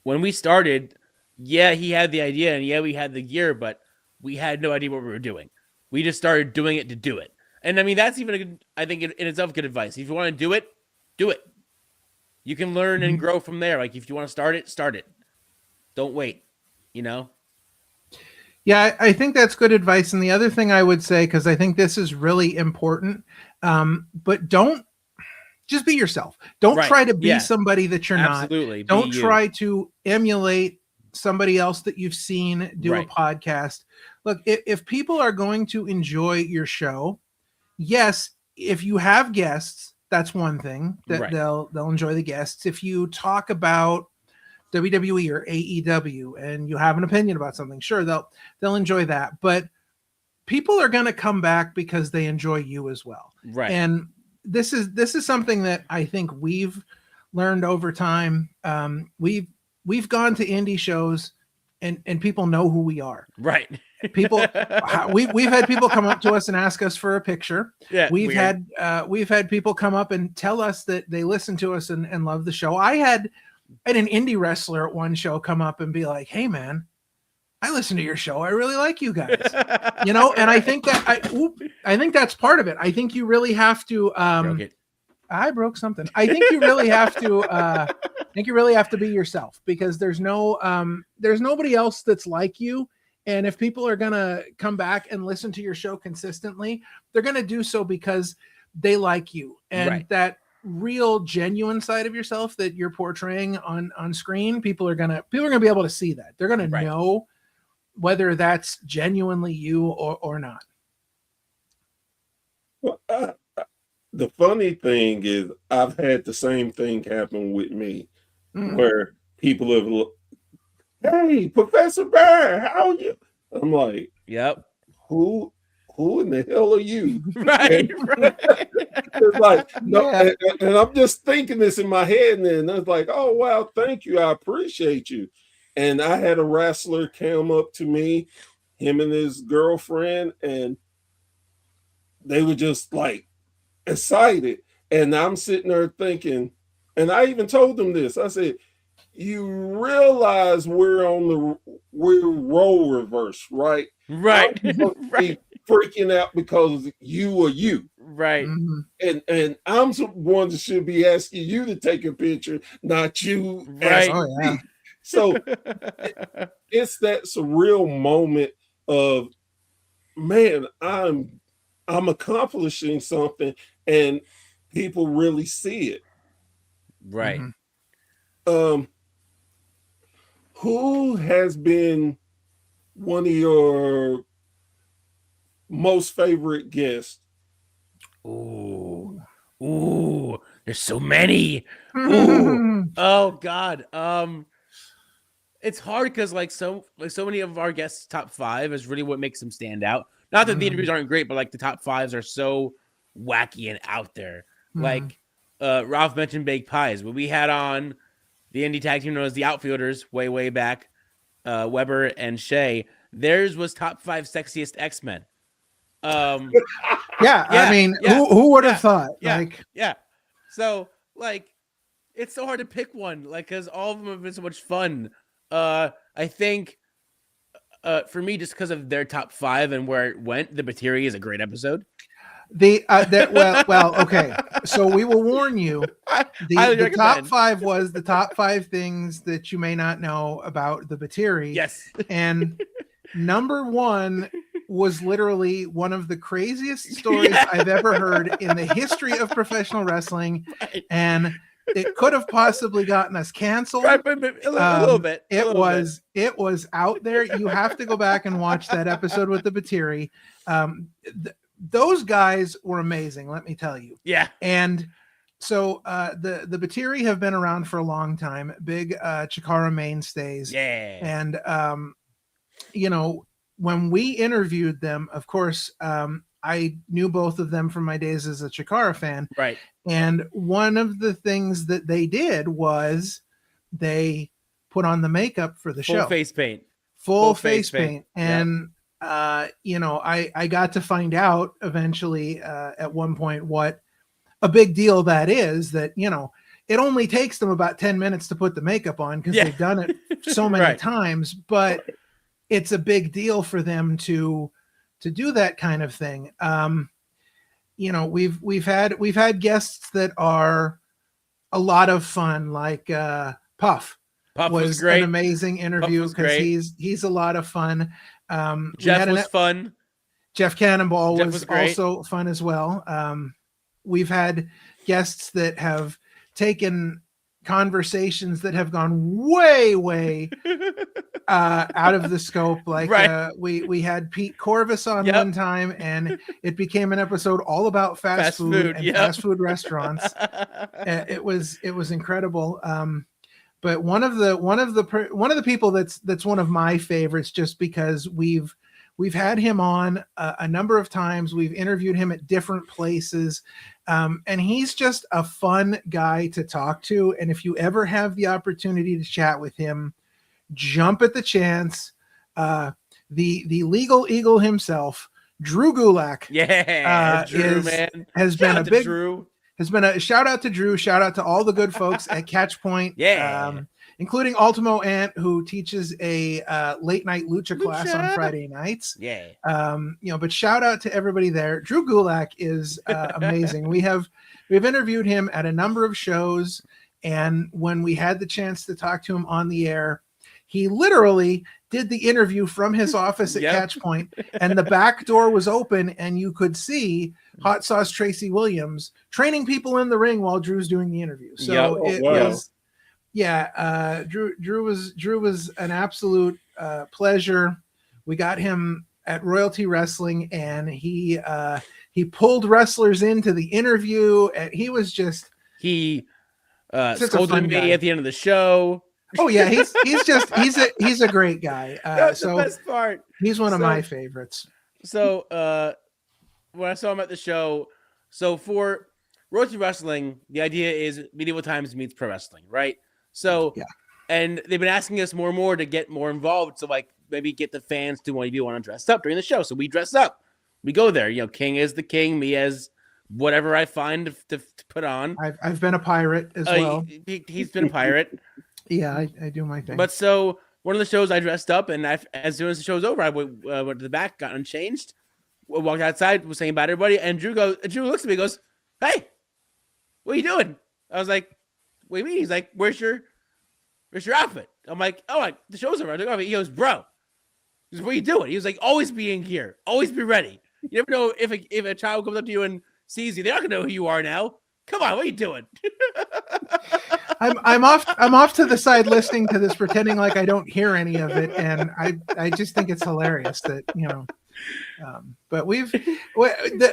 when we started, he had the idea and we had the gear, but we had no idea what we were doing. We just started doing it to do it. And I mean, that's even, I think, in itself, good advice. If you want to do it, do it. You can learn and grow from there. Like, if you want to start it. Don't wait, Yeah, I think that's good advice. And the other thing I would say, because I think this is really important, but don't just be yourself. Don't try to be somebody that you're not. Absolutely. Don't try to emulate somebody else that you've seen do a podcast. Look, if people are going to enjoy your show, yes, if you have guests, that's one thing that they'll enjoy the guests. If you talk about WWE or AEW and you have an opinion about something, sure, they'll enjoy that. But people are going to come back because they enjoy you as well. Right. And this is something that I think we've learned over time. We've gone to indie shows and people know who we are. Right. People, we've had people come up to us and ask us for a picture. Yeah. We've had people come up and tell us that they listen to us and love the show. I had an indie wrestler at one show come up and be like, "Hey man, I listen to your show. I really like you guys." And I think that I think that's part of it. I think you really have to I broke something. I think you really have to be yourself, because there's nobody else that's like you. And if people are going to come back and listen to your show consistently, they're going to do so because they like you. And that real genuine side of yourself that you're portraying on screen, people are going to be able to see that. They're going to know whether that's genuinely you or not. Well, the funny thing is I've had the same thing happen with me, where people have, "Hey, Professor Bear, how are you?" I'm like, "Yep, who in the hell are you?" Right. It's like, no, and I'm just thinking this in my head, and then I was like, "Oh wow, thank you, I appreciate you." And I had a wrestler come up to me, him and his girlfriend, and they were just like excited. And I'm sitting there thinking, and I even told them this. I said, "You realize we're role reverse, right? Right. Be freaking out because you are you." Right. And I'm the one that should be asking you to take a picture, not you Right. asking Oh, yeah. me. So it's that surreal moment of, man, I'm accomplishing something and people really see it. Right. Um, who has been one of your most favorite guests? Ooh. There's so many. Ooh. Oh God. It's hard because so many of our guests' top 5 is really what makes them stand out. Not that the interviews aren't great, but like the top 5s are so wacky and out there. Like Ralph mentioned Baked Pies, but we had on the indie tag team known as the Outfielders way back, Weber and Shea. Theirs was top 5 sexiest X-Men. Yeah, I mean, who would have thought? Yeah. So it's so hard to pick one, because all of them have been so much fun. I think, for me, just because of their top 5 and where it went, the Battery is a great episode. Okay. So we will warn you. The top 5 was the top 5 things that you may not know about the Battery. Yes. And number 1 was literally one of the craziest stories I've ever heard in the history of professional wrestling. Right. And it could have possibly gotten us canceled. Right, but a little bit. It was out there. You have to go back and watch that episode with the Battery. Those guys were amazing, let me tell you. Yeah. And so the Battery have been around for a long time, big Chikara mainstays. Yeah. And when we interviewed them, of course, I knew both of them from my days as a Chikara fan. Right. And one of the things that they did was they put on the makeup for the show. Full face paint. Full face paint. And, I got to find out eventually at one point what a big deal that is, that, it only takes them about 10 minutes to put the makeup on because they've done it so many times, but it's a big deal for them to do that kind of thing. We've had guests that are a lot of fun, like Puff. Puff was great. An amazing interview because he's a lot of fun. Jeff was fun. Jeff Cannonball was also fun as well. We've had guests that have taken conversations that have gone way out of the scope. Like we had Pete Corvus on one time, and it became an episode all about fast food and fast food restaurants. It was incredible. But one of the people that's one of my favorites, just because we've had him on a number of times. We've interviewed him at different places. And he's just a fun guy to talk to. And if you ever have the opportunity to chat with him, jump at the chance. The legal eagle himself, Drew Gulak. Drew, man. Has been a shout out to Drew. Shout out to all the good folks at Catchpoint. Including Ultimo Ant, who teaches a late night lucha class on Friday nights. But shout out to everybody there. Drew Gulak is amazing. We've interviewed him at a number of shows, and when we had the chance to talk to him on the air, he literally did the interview from his office at Catchpoint, and the back door was open, and you could see Hot Sauce Tracy Williams training people in the ring while Drew's doing the interview. So was. Yeah, Drew was an absolute pleasure. We got him at Royalty Wrestling, and he pulled wrestlers into the interview, and he was just scolded me at the end of the show. Oh yeah, he's a great guy. That's the best part. He's one of my favorites. So when I saw him at the show, so for Royalty Wrestling, the idea is medieval times meets pro wrestling, right? So, and they've been asking us more and more to get more involved. So maybe get the fans to want to dress up during the show. So we dress up, we go there, King is the king, me as whatever I find to put on. I've been a pirate as well. He's been a pirate. I do my thing. But so one of the shows I dressed up, and as soon as the show was over, I went to the back, got unchanged, walked outside, was saying bye to everybody, and Drew looks at me and goes, "Hey, what are you doing?" I was like, "What do you mean?" He's like, Where's your outfit?" I'm like, "Oh, the show's over." I took off. He goes, "Bro, he goes, what are you doing?" He was like, "Always be in gear. Always be ready. You never know if a child comes up to you and sees you. They're not gonna know who you are now. Come on, what are you doing?" I'm off to the side listening to this, pretending like I don't hear any of it, and I just think it's hilarious that But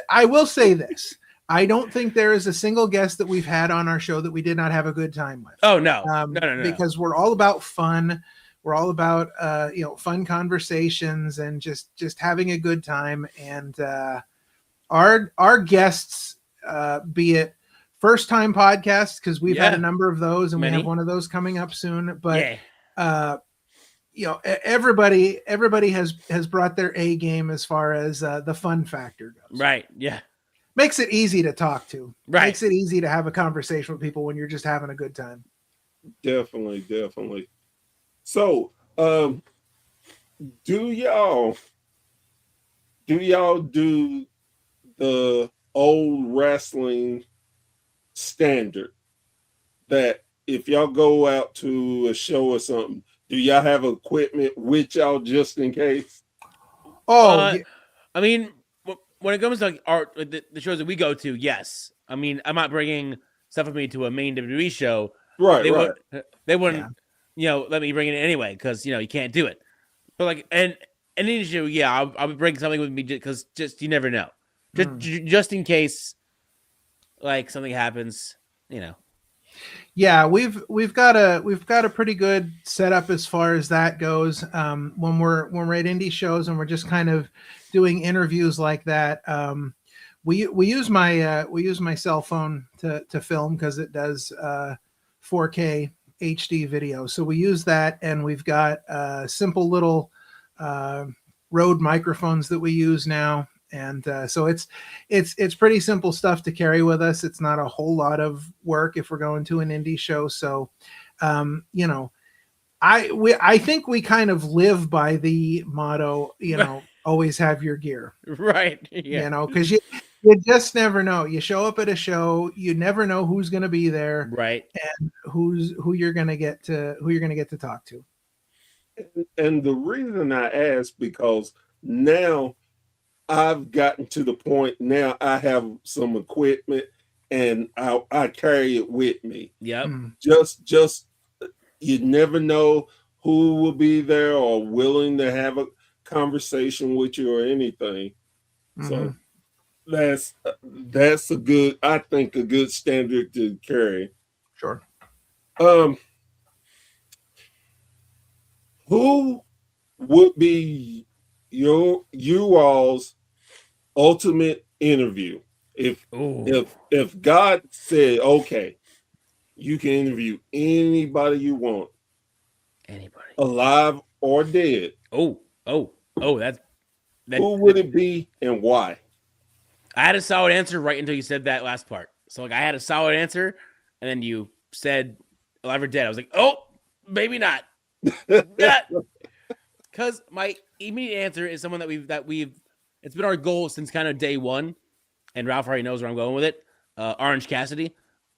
I will say this: I don't think there is a single guest that we've had on our show that we did not have a good time with. Oh no, no. Because we're all about fun. We're all about fun conversations and just having a good time. And our guests, be it first time podcasts, because we've had a number of those, and we have one of those coming up soon. But everybody has brought their A game as far as the fun factor goes. Right. Yeah. Makes it easy to talk to. Right. Makes it easy to have a conversation with people when you're just having a good time. Definitely. So, do y'all do the old wrestling standard that if y'all go out to a show or something, do y'all have equipment with y'all just in case? I mean, when it comes to like the shows that we go to, yes. I mean, I'm not bringing stuff with me to a main WWE show. Right. They wouldn't, let me bring it in anyway because you can't do it. But like, and any show, I'll bring something with me because just you never know, just in case, like something happens, Yeah, we've got a pretty good setup as far as that goes. When we're at indie shows and we're just kind of doing interviews like that, we use my cell phone to film because it does 4K HD video. So we use that, and we've got simple little Rode microphones that we use now. And so it's pretty simple stuff to carry with us. It's not a whole lot of work if we're going to an indie show. So, I think we kind of live by the motto, always have your gear. Right. Yeah. Because you just never know. You show up at a show, you never know who's going to be there, right, and who you're going to get to talk to. And the reason I ask, because now I've gotten to the point now I have some equipment and I carry it with me. Yep. Just you never know who will be there or willing to have a conversation with you or anything. So that's a good standard to carry. Sure. Who would be you all's ultimate interview if God said, okay, you can interview anybody you want, alive or dead? That who would it be and why? I had a solid answer right until you said that last part. So like I had a solid answer, and then you said alive or dead. I was like, oh, maybe not. Because my immediate answer is someone that we've it's been our goal since kind of day one, and Ralph already knows where I'm going with it. Orange Cassidy.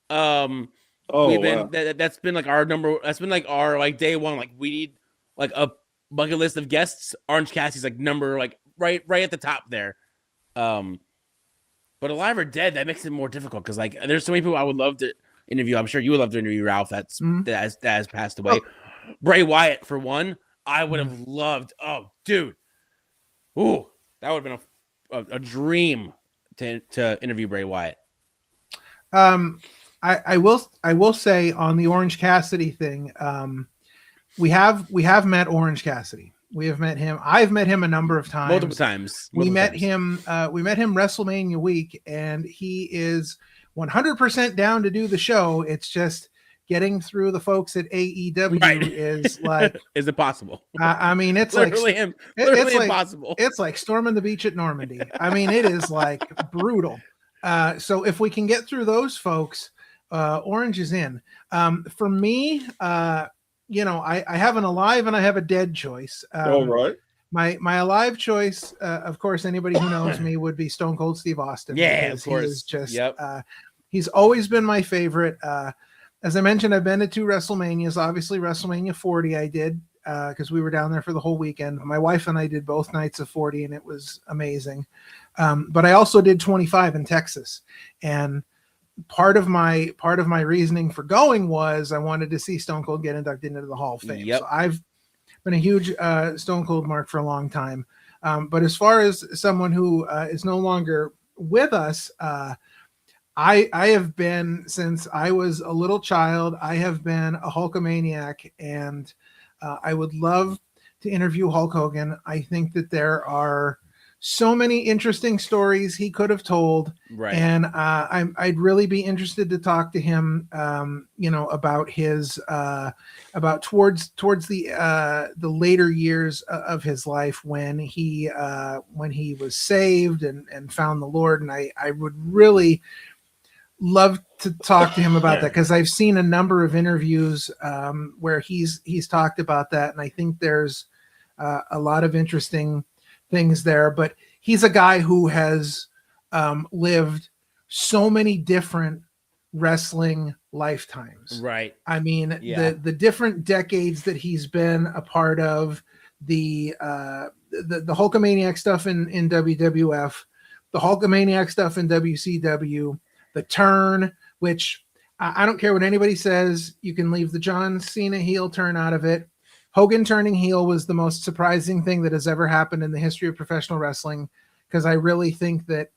That's been like our number. That's been like our like day one. Like we need like a bucket list of guests. Orange Cassidy's like number like right at the top there. But alive or dead, that makes it more difficult because like there's so many people I would love to interview. I'm sure you would love to interview Ralph. That has passed away. Bray Wyatt for one. I would have loved. Oh, dude. Ooh, that would have been a dream to interview Bray Wyatt. I will say on the Orange Cassidy thing, we have met Orange Cassidy. We have met him. I've met him a number of times. Multiple times. We met him WrestleMania week, and he is 100% down to do the show. It's just getting through the folks at AEW is like is it possible? I mean, it's literally like it's impossible. It's like storming the beach at Normandy. I mean, it is like brutal. So if we can get through those folks, Orange is in. For me, I have an alive and I have a dead choice. All right. My alive choice, of course, anybody who knows me would be Stone Cold Steve Austin. Yeah, because of course. He is just, Yep. He's always been my favorite. As I mentioned, I've been to 2 WrestleManias. Obviously, WrestleMania 40 I did because we were down there for the whole weekend. My wife and I did both nights of 40, and it was amazing. But I also did 25 in Texas, and part of my reasoning for going was I wanted to see Stone Cold get inducted into the Hall of Fame. Yep. So I've been a huge Stone Cold mark for a long time. But as far as someone who is no longer with us, I have been, since I was a little child, I have been a Hulkamaniac, and I would love to interview Hulk Hogan. I think that there are so many interesting stories he could have told. Right. And I'd really be interested to talk to him, about his, about towards the later years of his life when he was saved and found the Lord. And I would really love to talk to him about that, because I've seen a number of interviews where he's talked about that. And I think there's a lot of interesting things there, but he's a guy who has lived so many different wrestling lifetimes. Right. I mean, Yeah. the different decades that he's been a part of, the Hulkamaniac stuff in WWF, the Hulkamaniac stuff in WCW, the turn, which I don't care what anybody says, you can leave the John Cena heel turn out of it. Hogan turning heel was the most surprising thing that has ever happened in the history of professional wrestling, because I really think that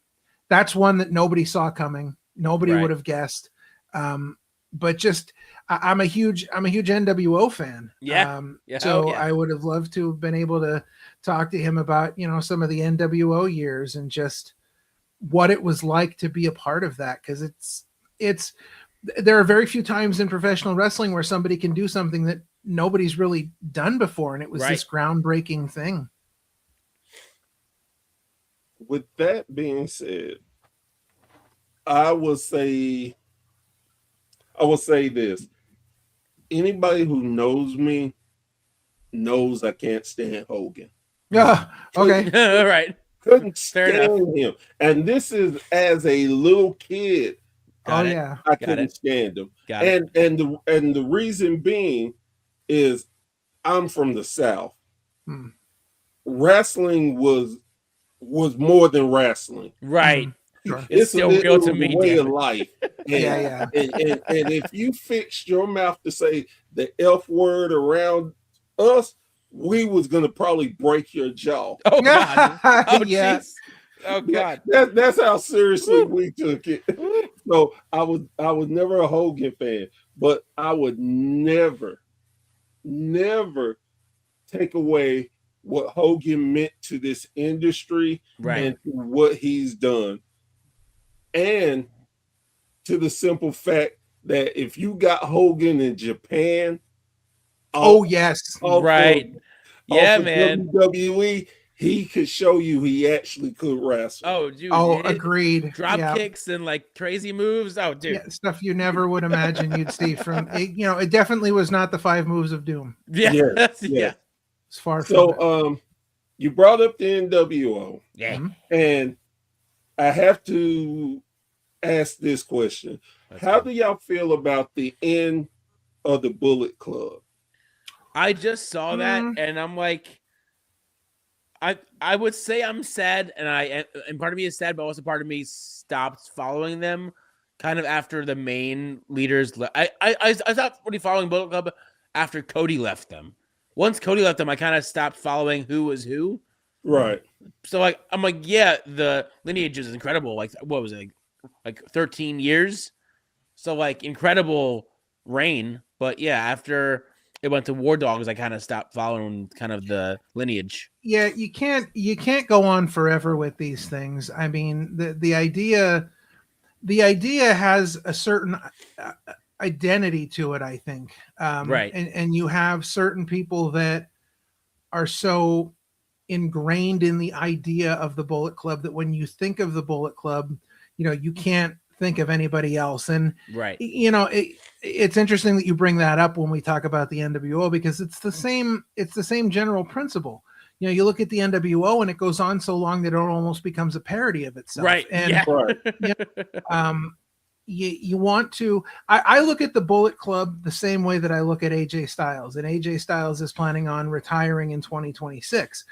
that's one that nobody saw coming. Nobody Right. would have guessed. But just I'm a huge NWO fan. Yeah. Yeah. So Oh, yeah. I would have loved to have been able to talk to him about, some of the NWO years and just what it was like to be a part of that. Because there are very few times in professional wrestling where somebody can do something that nobody's really done before, and it was this groundbreaking thing. With that being said, I will say this. Anybody who knows me knows I can't stand Hogan. Yeah. Okay. All right. Couldn't Fair enough. stand him. And this is as a little kid. Got Oh it. yeah. I Got couldn't it. stand him. Got it. And the reason being is I'm from the South. Hmm. Wrestling was more than wrestling. Right. Sure. It's still a real to me, way damn of it. life. And, Yeah. and if you fixed your mouth to say the F word around us, we was gonna probably break your jaw. Oh God. Oh Yeah. jeez. Oh God. That's how seriously we took it. So I was never a Hogan fan, but I would never take away what Hogan meant to this industry Right. and to what he's done. And to the simple fact that if you got Hogan in Japan, Oh yes. Right. Yeah, man. WWE, he could show you he actually could wrestle. Oh, dude. Oh, it- agreed. Drop Yeah. kicks and like crazy moves. Oh, dude. Yeah, stuff you never would imagine you'd see from it. It definitely was not the 5 moves of doom. Yeah. Yes, Yeah. yes. It's far from it. So you brought up the NWO, Yeah. Mhm. and I have to ask this question. How do y'all feel about the end of the Bullet Club? I just saw that Mm. and I'm like, I would say I'm sad, and part of me is sad, but also part of me stopped following them kind of after the main leaders. I stopped really following Bullet Club after Cody left them. Once Cody left them, I kind of stopped following who was who. Right. So I'm like, yeah, the lineage is incredible. Like, what was it? Like 13 years. So like incredible reign. But yeah, after it went to War Dogs, I kind of stopped following kind of the lineage. Yeah, you can't go on forever with these things. I mean, the idea has a certain identity to it, I think. Right. And you have certain people that are so ingrained in the idea of the Bullet Club that when you think of the Bullet Club, you can't think of anybody else. And Right. it's interesting that you bring that up when we talk about the NWO, because it's the same general principle. you know, you look at the NWO and it goes on so long that it almost becomes a parody of itself. Right. And Yeah. Right. You want to, I look at the Bullet Club the same way that I look at AJ Styles, and AJ Styles is planning on retiring in 2026.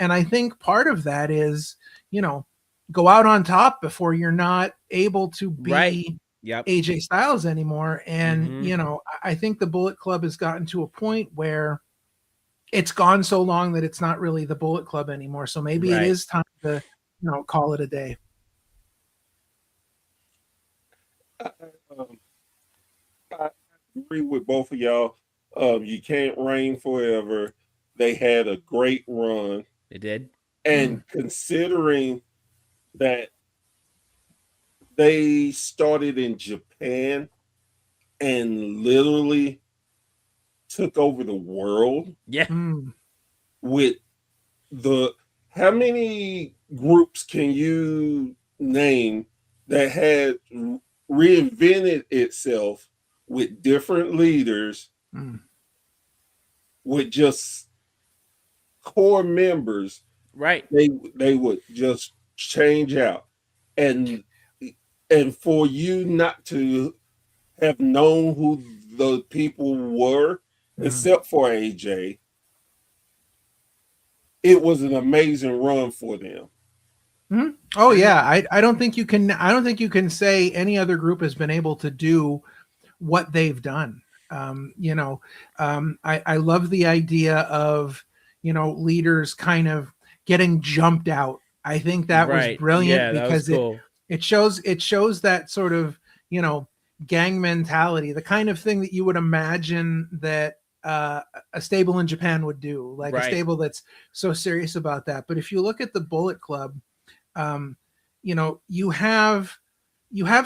And I think part of that is, you know, go out on top before you're not able to be Right. Yep. AJ Styles anymore. And, Mhm. you know, I think the Bullet Club has gotten to a point where it's gone so long that it's not really the Bullet Club anymore. So maybe Right. it is time to, you know, call it a day. Um, I agree with both of y'all. You can't reign forever. They had a great run, They did. and considering that they started in Japan and literally took over the world Yeah. Mm. with the how many groups can you name that had reinvented itself with different leaders, Mm. with just core members? Right. They would just change out, and for you not to have known who the people were, except for AJ, it was an amazing run for them. Mm-hmm. Oh yeah, I don't think you can. I don't think you can say any other group has been able to do what they've done. You know, I love the idea of, you know, leaders kind of getting jumped out. I think that was Right. brilliant Yeah, that was because cool. it shows that sort of, you know, gang mentality, the kind of thing that you would imagine that a stable in Japan would do, like a Right. stable that's so serious about that. But if you look at the Bullet Club, you know, you have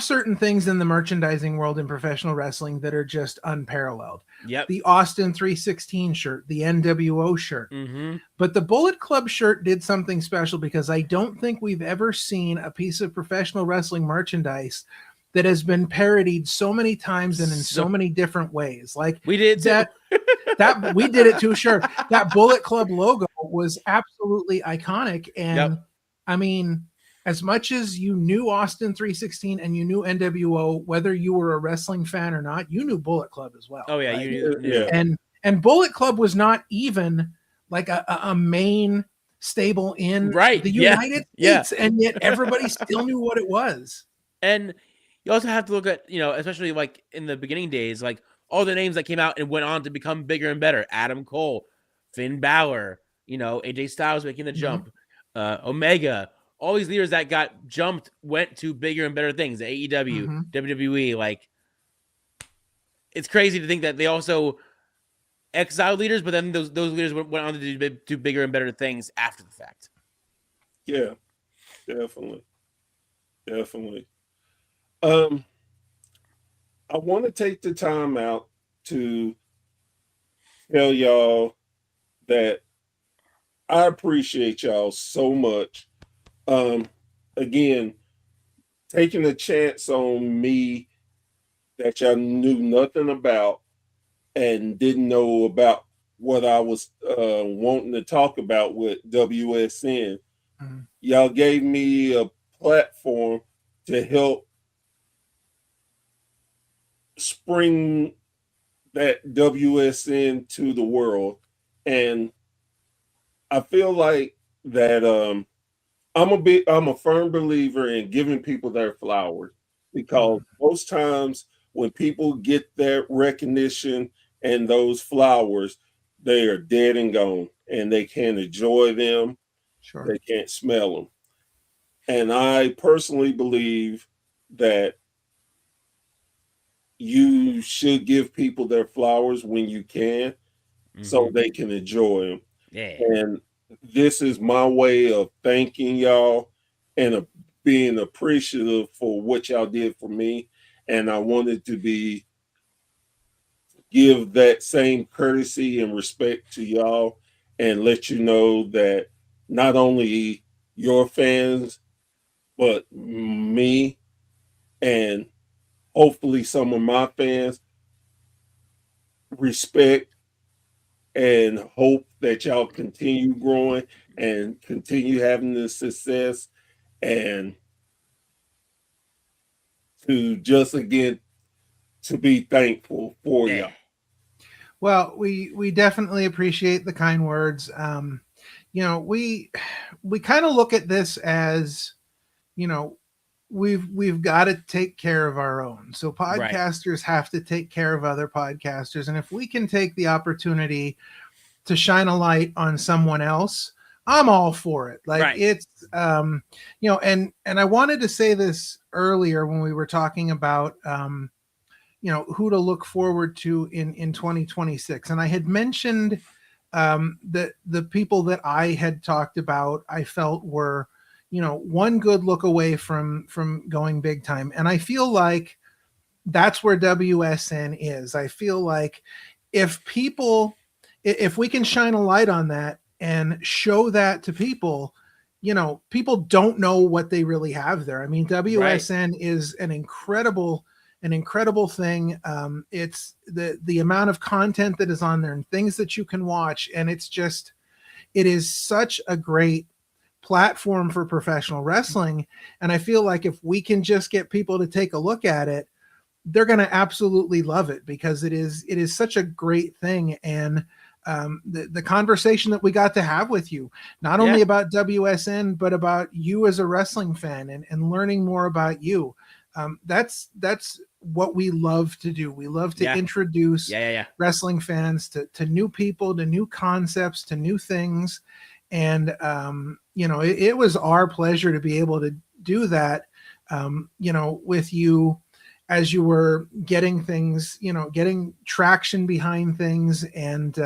certain things in the merchandising world in professional wrestling that are just unparalleled. Yep. The Austin 316 shirt, the NWO shirt. Mm-hmm. But the Bullet Club shirt did something special because I don't think we've ever seen a piece of professional wrestling merchandise that has been parodied so many times and in so many different ways. Like We did too. that we did it too, sure. That Bullet Club logo was absolutely iconic. And Yep. I mean, as much as you knew Austin 316 and you knew NWO, whether you were a wrestling fan or not, you knew Bullet Club as well. Oh yeah, right? you knew. Yeah. And Bullet Club was not even like a main stable in Right. the Yeah. United Yeah. States, and yet everybody still knew what it was. And you also have to look at, you know, especially like in the beginning days, like all the names that came out and went on to become bigger and better. Adam Cole, Finn Balor, you know, AJ Styles making the jump, Omega, all these leaders that got jumped went to bigger and better things. AEW, WWE, like it's crazy to think that they also exiled leaders, but then those leaders went on to do bigger and better things after the fact. Yeah, definitely. I want to take the time out to tell y'all that I appreciate y'all so much. Again, taking a chance on me that y'all knew nothing about and didn't know about what I was wanting to talk about with WSN. Y'all gave me a platform to help spring that WSN to the world. And I feel like that I'm a firm believer in giving people their flowers, because most times when people get that recognition and those flowers, they are dead and gone and they can't enjoy them. Sure. They can't smell them. And I personally believe that you should give people their flowers when you can, so they can enjoy them. Yeah. And this is my way of thanking y'all and being appreciative for what y'all did for me. And I wanted to give that same courtesy and respect to y'all and let you know that not only your fans, but me and hopefully some of my fans respect and hope that y'all continue growing and continue having the success, and to just again to be thankful for Yeah. y'all. Well, we definitely appreciate the kind words. We kind of look at this as, we've got to take care of our own. So Right. podcasters have to take care of other podcasters, and if we can take the opportunity to shine a light on someone else, I'm all for it. Like Right. it's and I wanted to say this earlier when we were talking about who to look forward to in 2026, and I had mentioned that the people that I had talked about I felt were one good look away from going big time, and I feel like that's where WSN is. I feel like if we can shine a light on that and show that to people, people don't know what they really have there. I mean, WSN is an incredible thing. It's the amount of content that is on there and things that you can watch, and it is such a great platform for professional wrestling. And I feel like if we can just get people to take a look at it, they're going to absolutely love it, because it is such a great thing. And the conversation that we got to have with you, not only about WSN, but about you as a wrestling fan, and learning more about you. That's what we love to do. We love to introduce wrestling fans to new people, to new concepts, to new things. And, it was our pleasure to be able to do that, with you as you were getting things, getting traction behind things. And,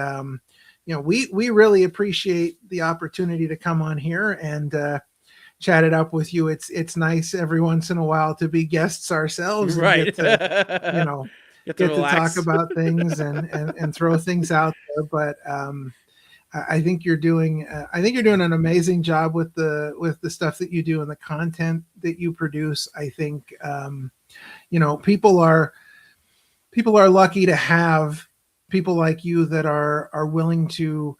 we really appreciate the opportunity to come on here and chat it up with you. It's nice every once in a while to be guests ourselves and Right. get to, get to talk about things and throw things out there. But I think you're doing an amazing job with the stuff that you do and the content that you produce. I think people are lucky to have people like you that are willing to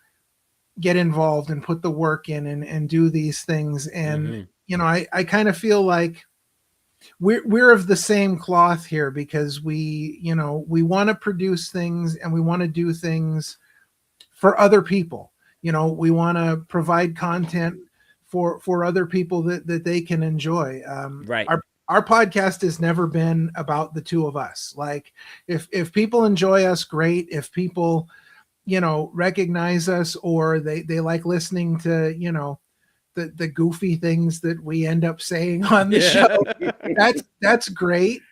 get involved and put the work in and do these things. And I kind of feel like we're of the same cloth here, because we want to produce things and we want to do things for other people. We want to provide content for other people that they can enjoy. Right. Our podcast has never been about the two of us. Like if people enjoy us, great. If people, recognize us, or they like listening to, the goofy things that we end up saying on the show, that's great.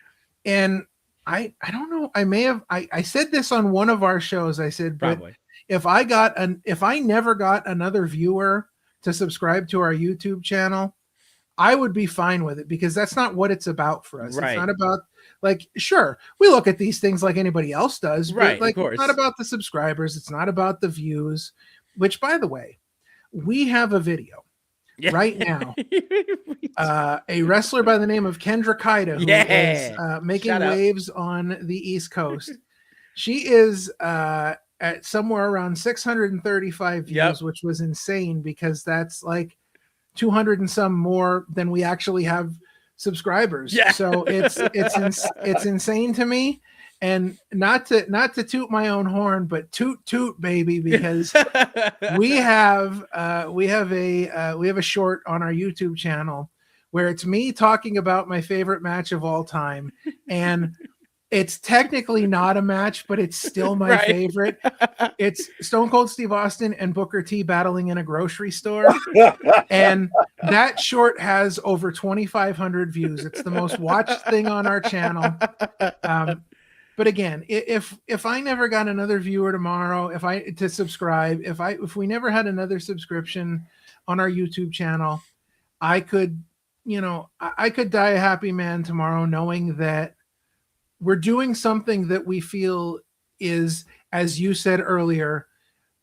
And I don't know, I said this on one of our shows. I said, Probably. But if I never got another viewer to subscribe to our YouTube channel, I would be fine with it, because that's not what it's about for us. Right. It's not about, like, sure, we look at these things like anybody else does, right, but like, of course. It's not about the subscribers. It's not about the views, which, by the way, we have a video right now. A wrestler by the name of Kendra Kaida, who is making waves on the East Coast. She is at somewhere around 635 views, which was insane, because that's like 200 and some more than we actually have subscribers. So it's insane to me. And not to toot my own horn, but toot baby, because we have a short on our YouTube channel where it's me talking about my favorite match of all time, and it's technically not a match, but it's still my favorite. It's Stone Cold Steve Austin and Booker T battling in a grocery store. And that short has over 2,500 views. It's the most watched thing on our channel. But again, if I never got another viewer tomorrow, to subscribe, if we never had another subscription on our YouTube channel, I could die a happy man tomorrow, knowing that we're doing something that we feel is, as you said earlier,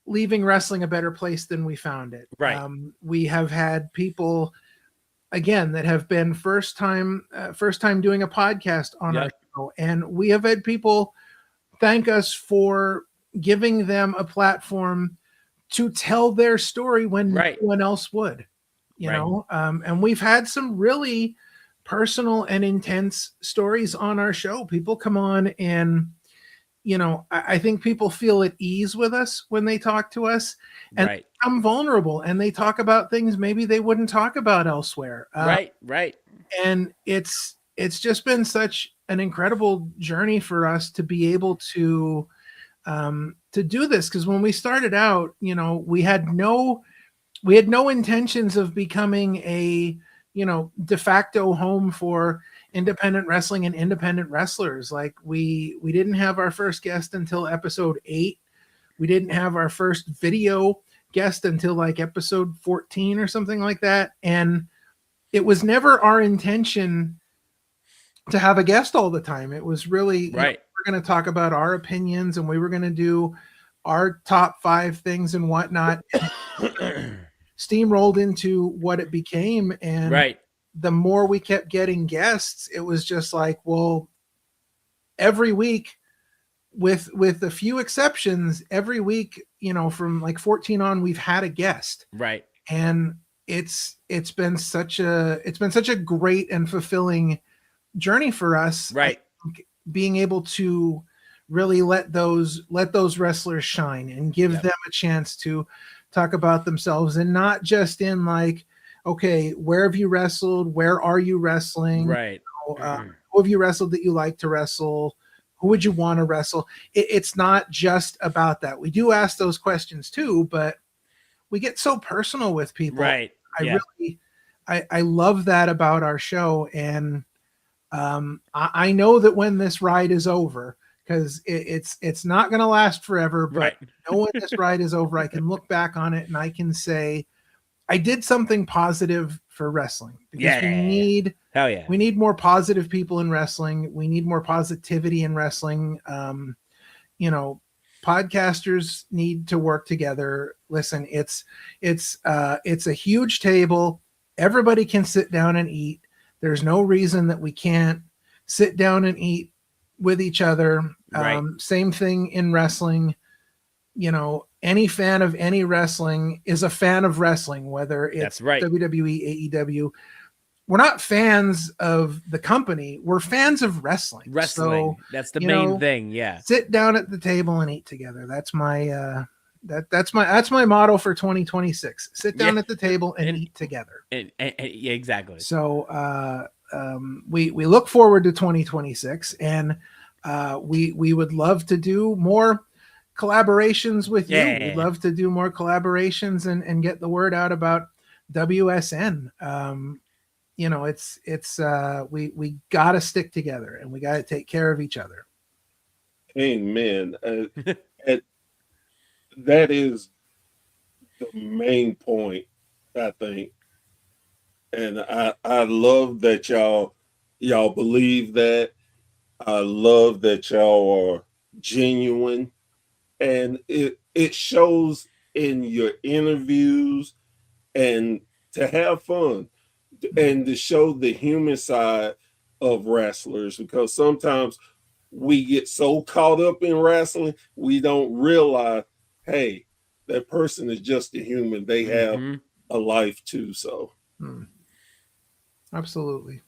leaving wrestling a better place than we found it. Right. We have had people, again, that have been first time doing a podcast on our show, and we have had people thank us for giving them a platform to tell their story when Right. no one else would, you Right. know. And we've had some really personal and intense stories on our show. People come on and, you know, I think people feel at ease with us when they talk to us, and Right. I'm vulnerable, and they talk about things maybe they wouldn't talk about elsewhere. Right. Right. And it's just been such an incredible journey for us to be able to do this, because when we started out, you know, we had no intentions of becoming a, you know, de facto home for independent wrestling and independent wrestlers. Like we didn't have our first guest until episode 8. We didn't have our first video guest until like episode 14 or something like that. And it was never our intention to have a guest all the time. It was really, you know, Right. we're going to talk about our opinions, and we were going to do our top 5 things and whatnot. Steamrolled into what it became. And Right. the more we kept getting guests, it was just like, well, every week, with a few exceptions, every week, you know, from like 14 on, we've had a guest. Right. And it's been such a great and fulfilling journey for us. Right. Being able to really let those wrestlers shine and give them a chance to talk about themselves, and not just in like, okay, where have you wrestled? Where are you wrestling? Right. Who have you wrestled that you like to wrestle? Who would you want to wrestle? It's not just about that. We do ask those questions too, but we get so personal with people. Right. I love that about our show. And I know that when this ride is over, because it's not going to last forever, but Right. I know when this ride is over, I can look back on it and I can say, I did something positive for wrestling. Because Hell yeah. we need more positive people in wrestling. We need more positivity in wrestling. You know, podcasters need to work together. Listen, it's a huge table. Everybody can sit down and eat. There's no reason that we can't sit down and eat with each other. Right. Same thing in wrestling. You know, any fan of any wrestling is a fan of wrestling, whether it's That's right. WWE, AEW. We're not fans of the company. We're fans of wrestling. Wrestling. So, That's the you main know, thing. Yeah. sit down at the table and eat together. That's my that's my motto for 2026. Sit down at the table and eat together. Yeah, exactly. So we look forward to 2026, and we would love to do more collaborations with you. We'd love to do more collaborations and get the word out about WSN. You know, it's we got to stick together, and we got to take care of each other. Amen. That is the main point, I think. And I love that y'all believe that. I love that y'all are genuine, and it shows in your interviews, and to have fun and to show the human side of wrestlers, because sometimes we get so caught up in wrestling, we don't realize, hey, that person is just a human. They have a life too. So Absolutely.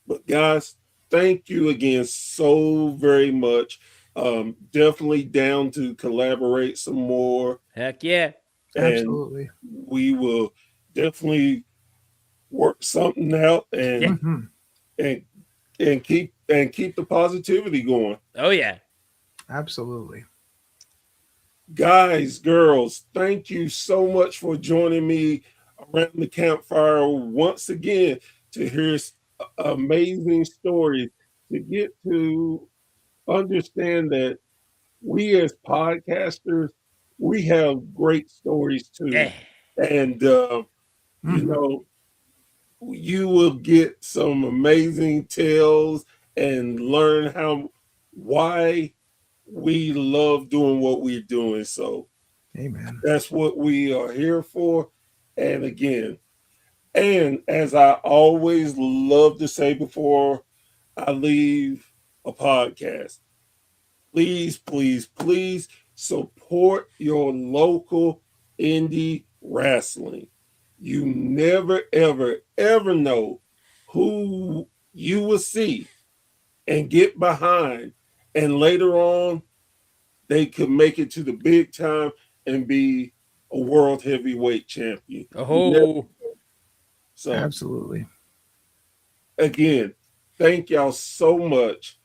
But guys, thank you again so very much. Definitely down to collaborate some more. Heck yeah. And Absolutely. we will definitely work something out and keep the positivity going. Oh yeah. Absolutely. Guys, girls, thank you so much for joining me around the campfire once again to hear amazing stories, to get to understand that we as podcasters, we have great stories too. Yeah. And, you know, you will get some amazing tales and learn why we love doing what we're doing. So Amen. that's what we are here for. And again, and as I always love to say before I leave a podcast, please, please, please Support your local indie wrestling. You never, ever, ever know who you will see and get behind. And later on, they could make it to the big time and be a world heavyweight champion. Oh, So Absolutely. again, thank y'all so much.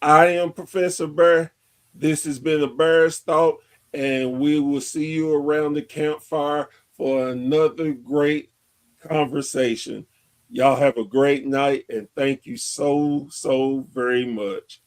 I am Professor Bear. This has been a Bear's Thought, and we will see you around the campfire for another great conversation. Y'all have a great night, and thank you so, so very much.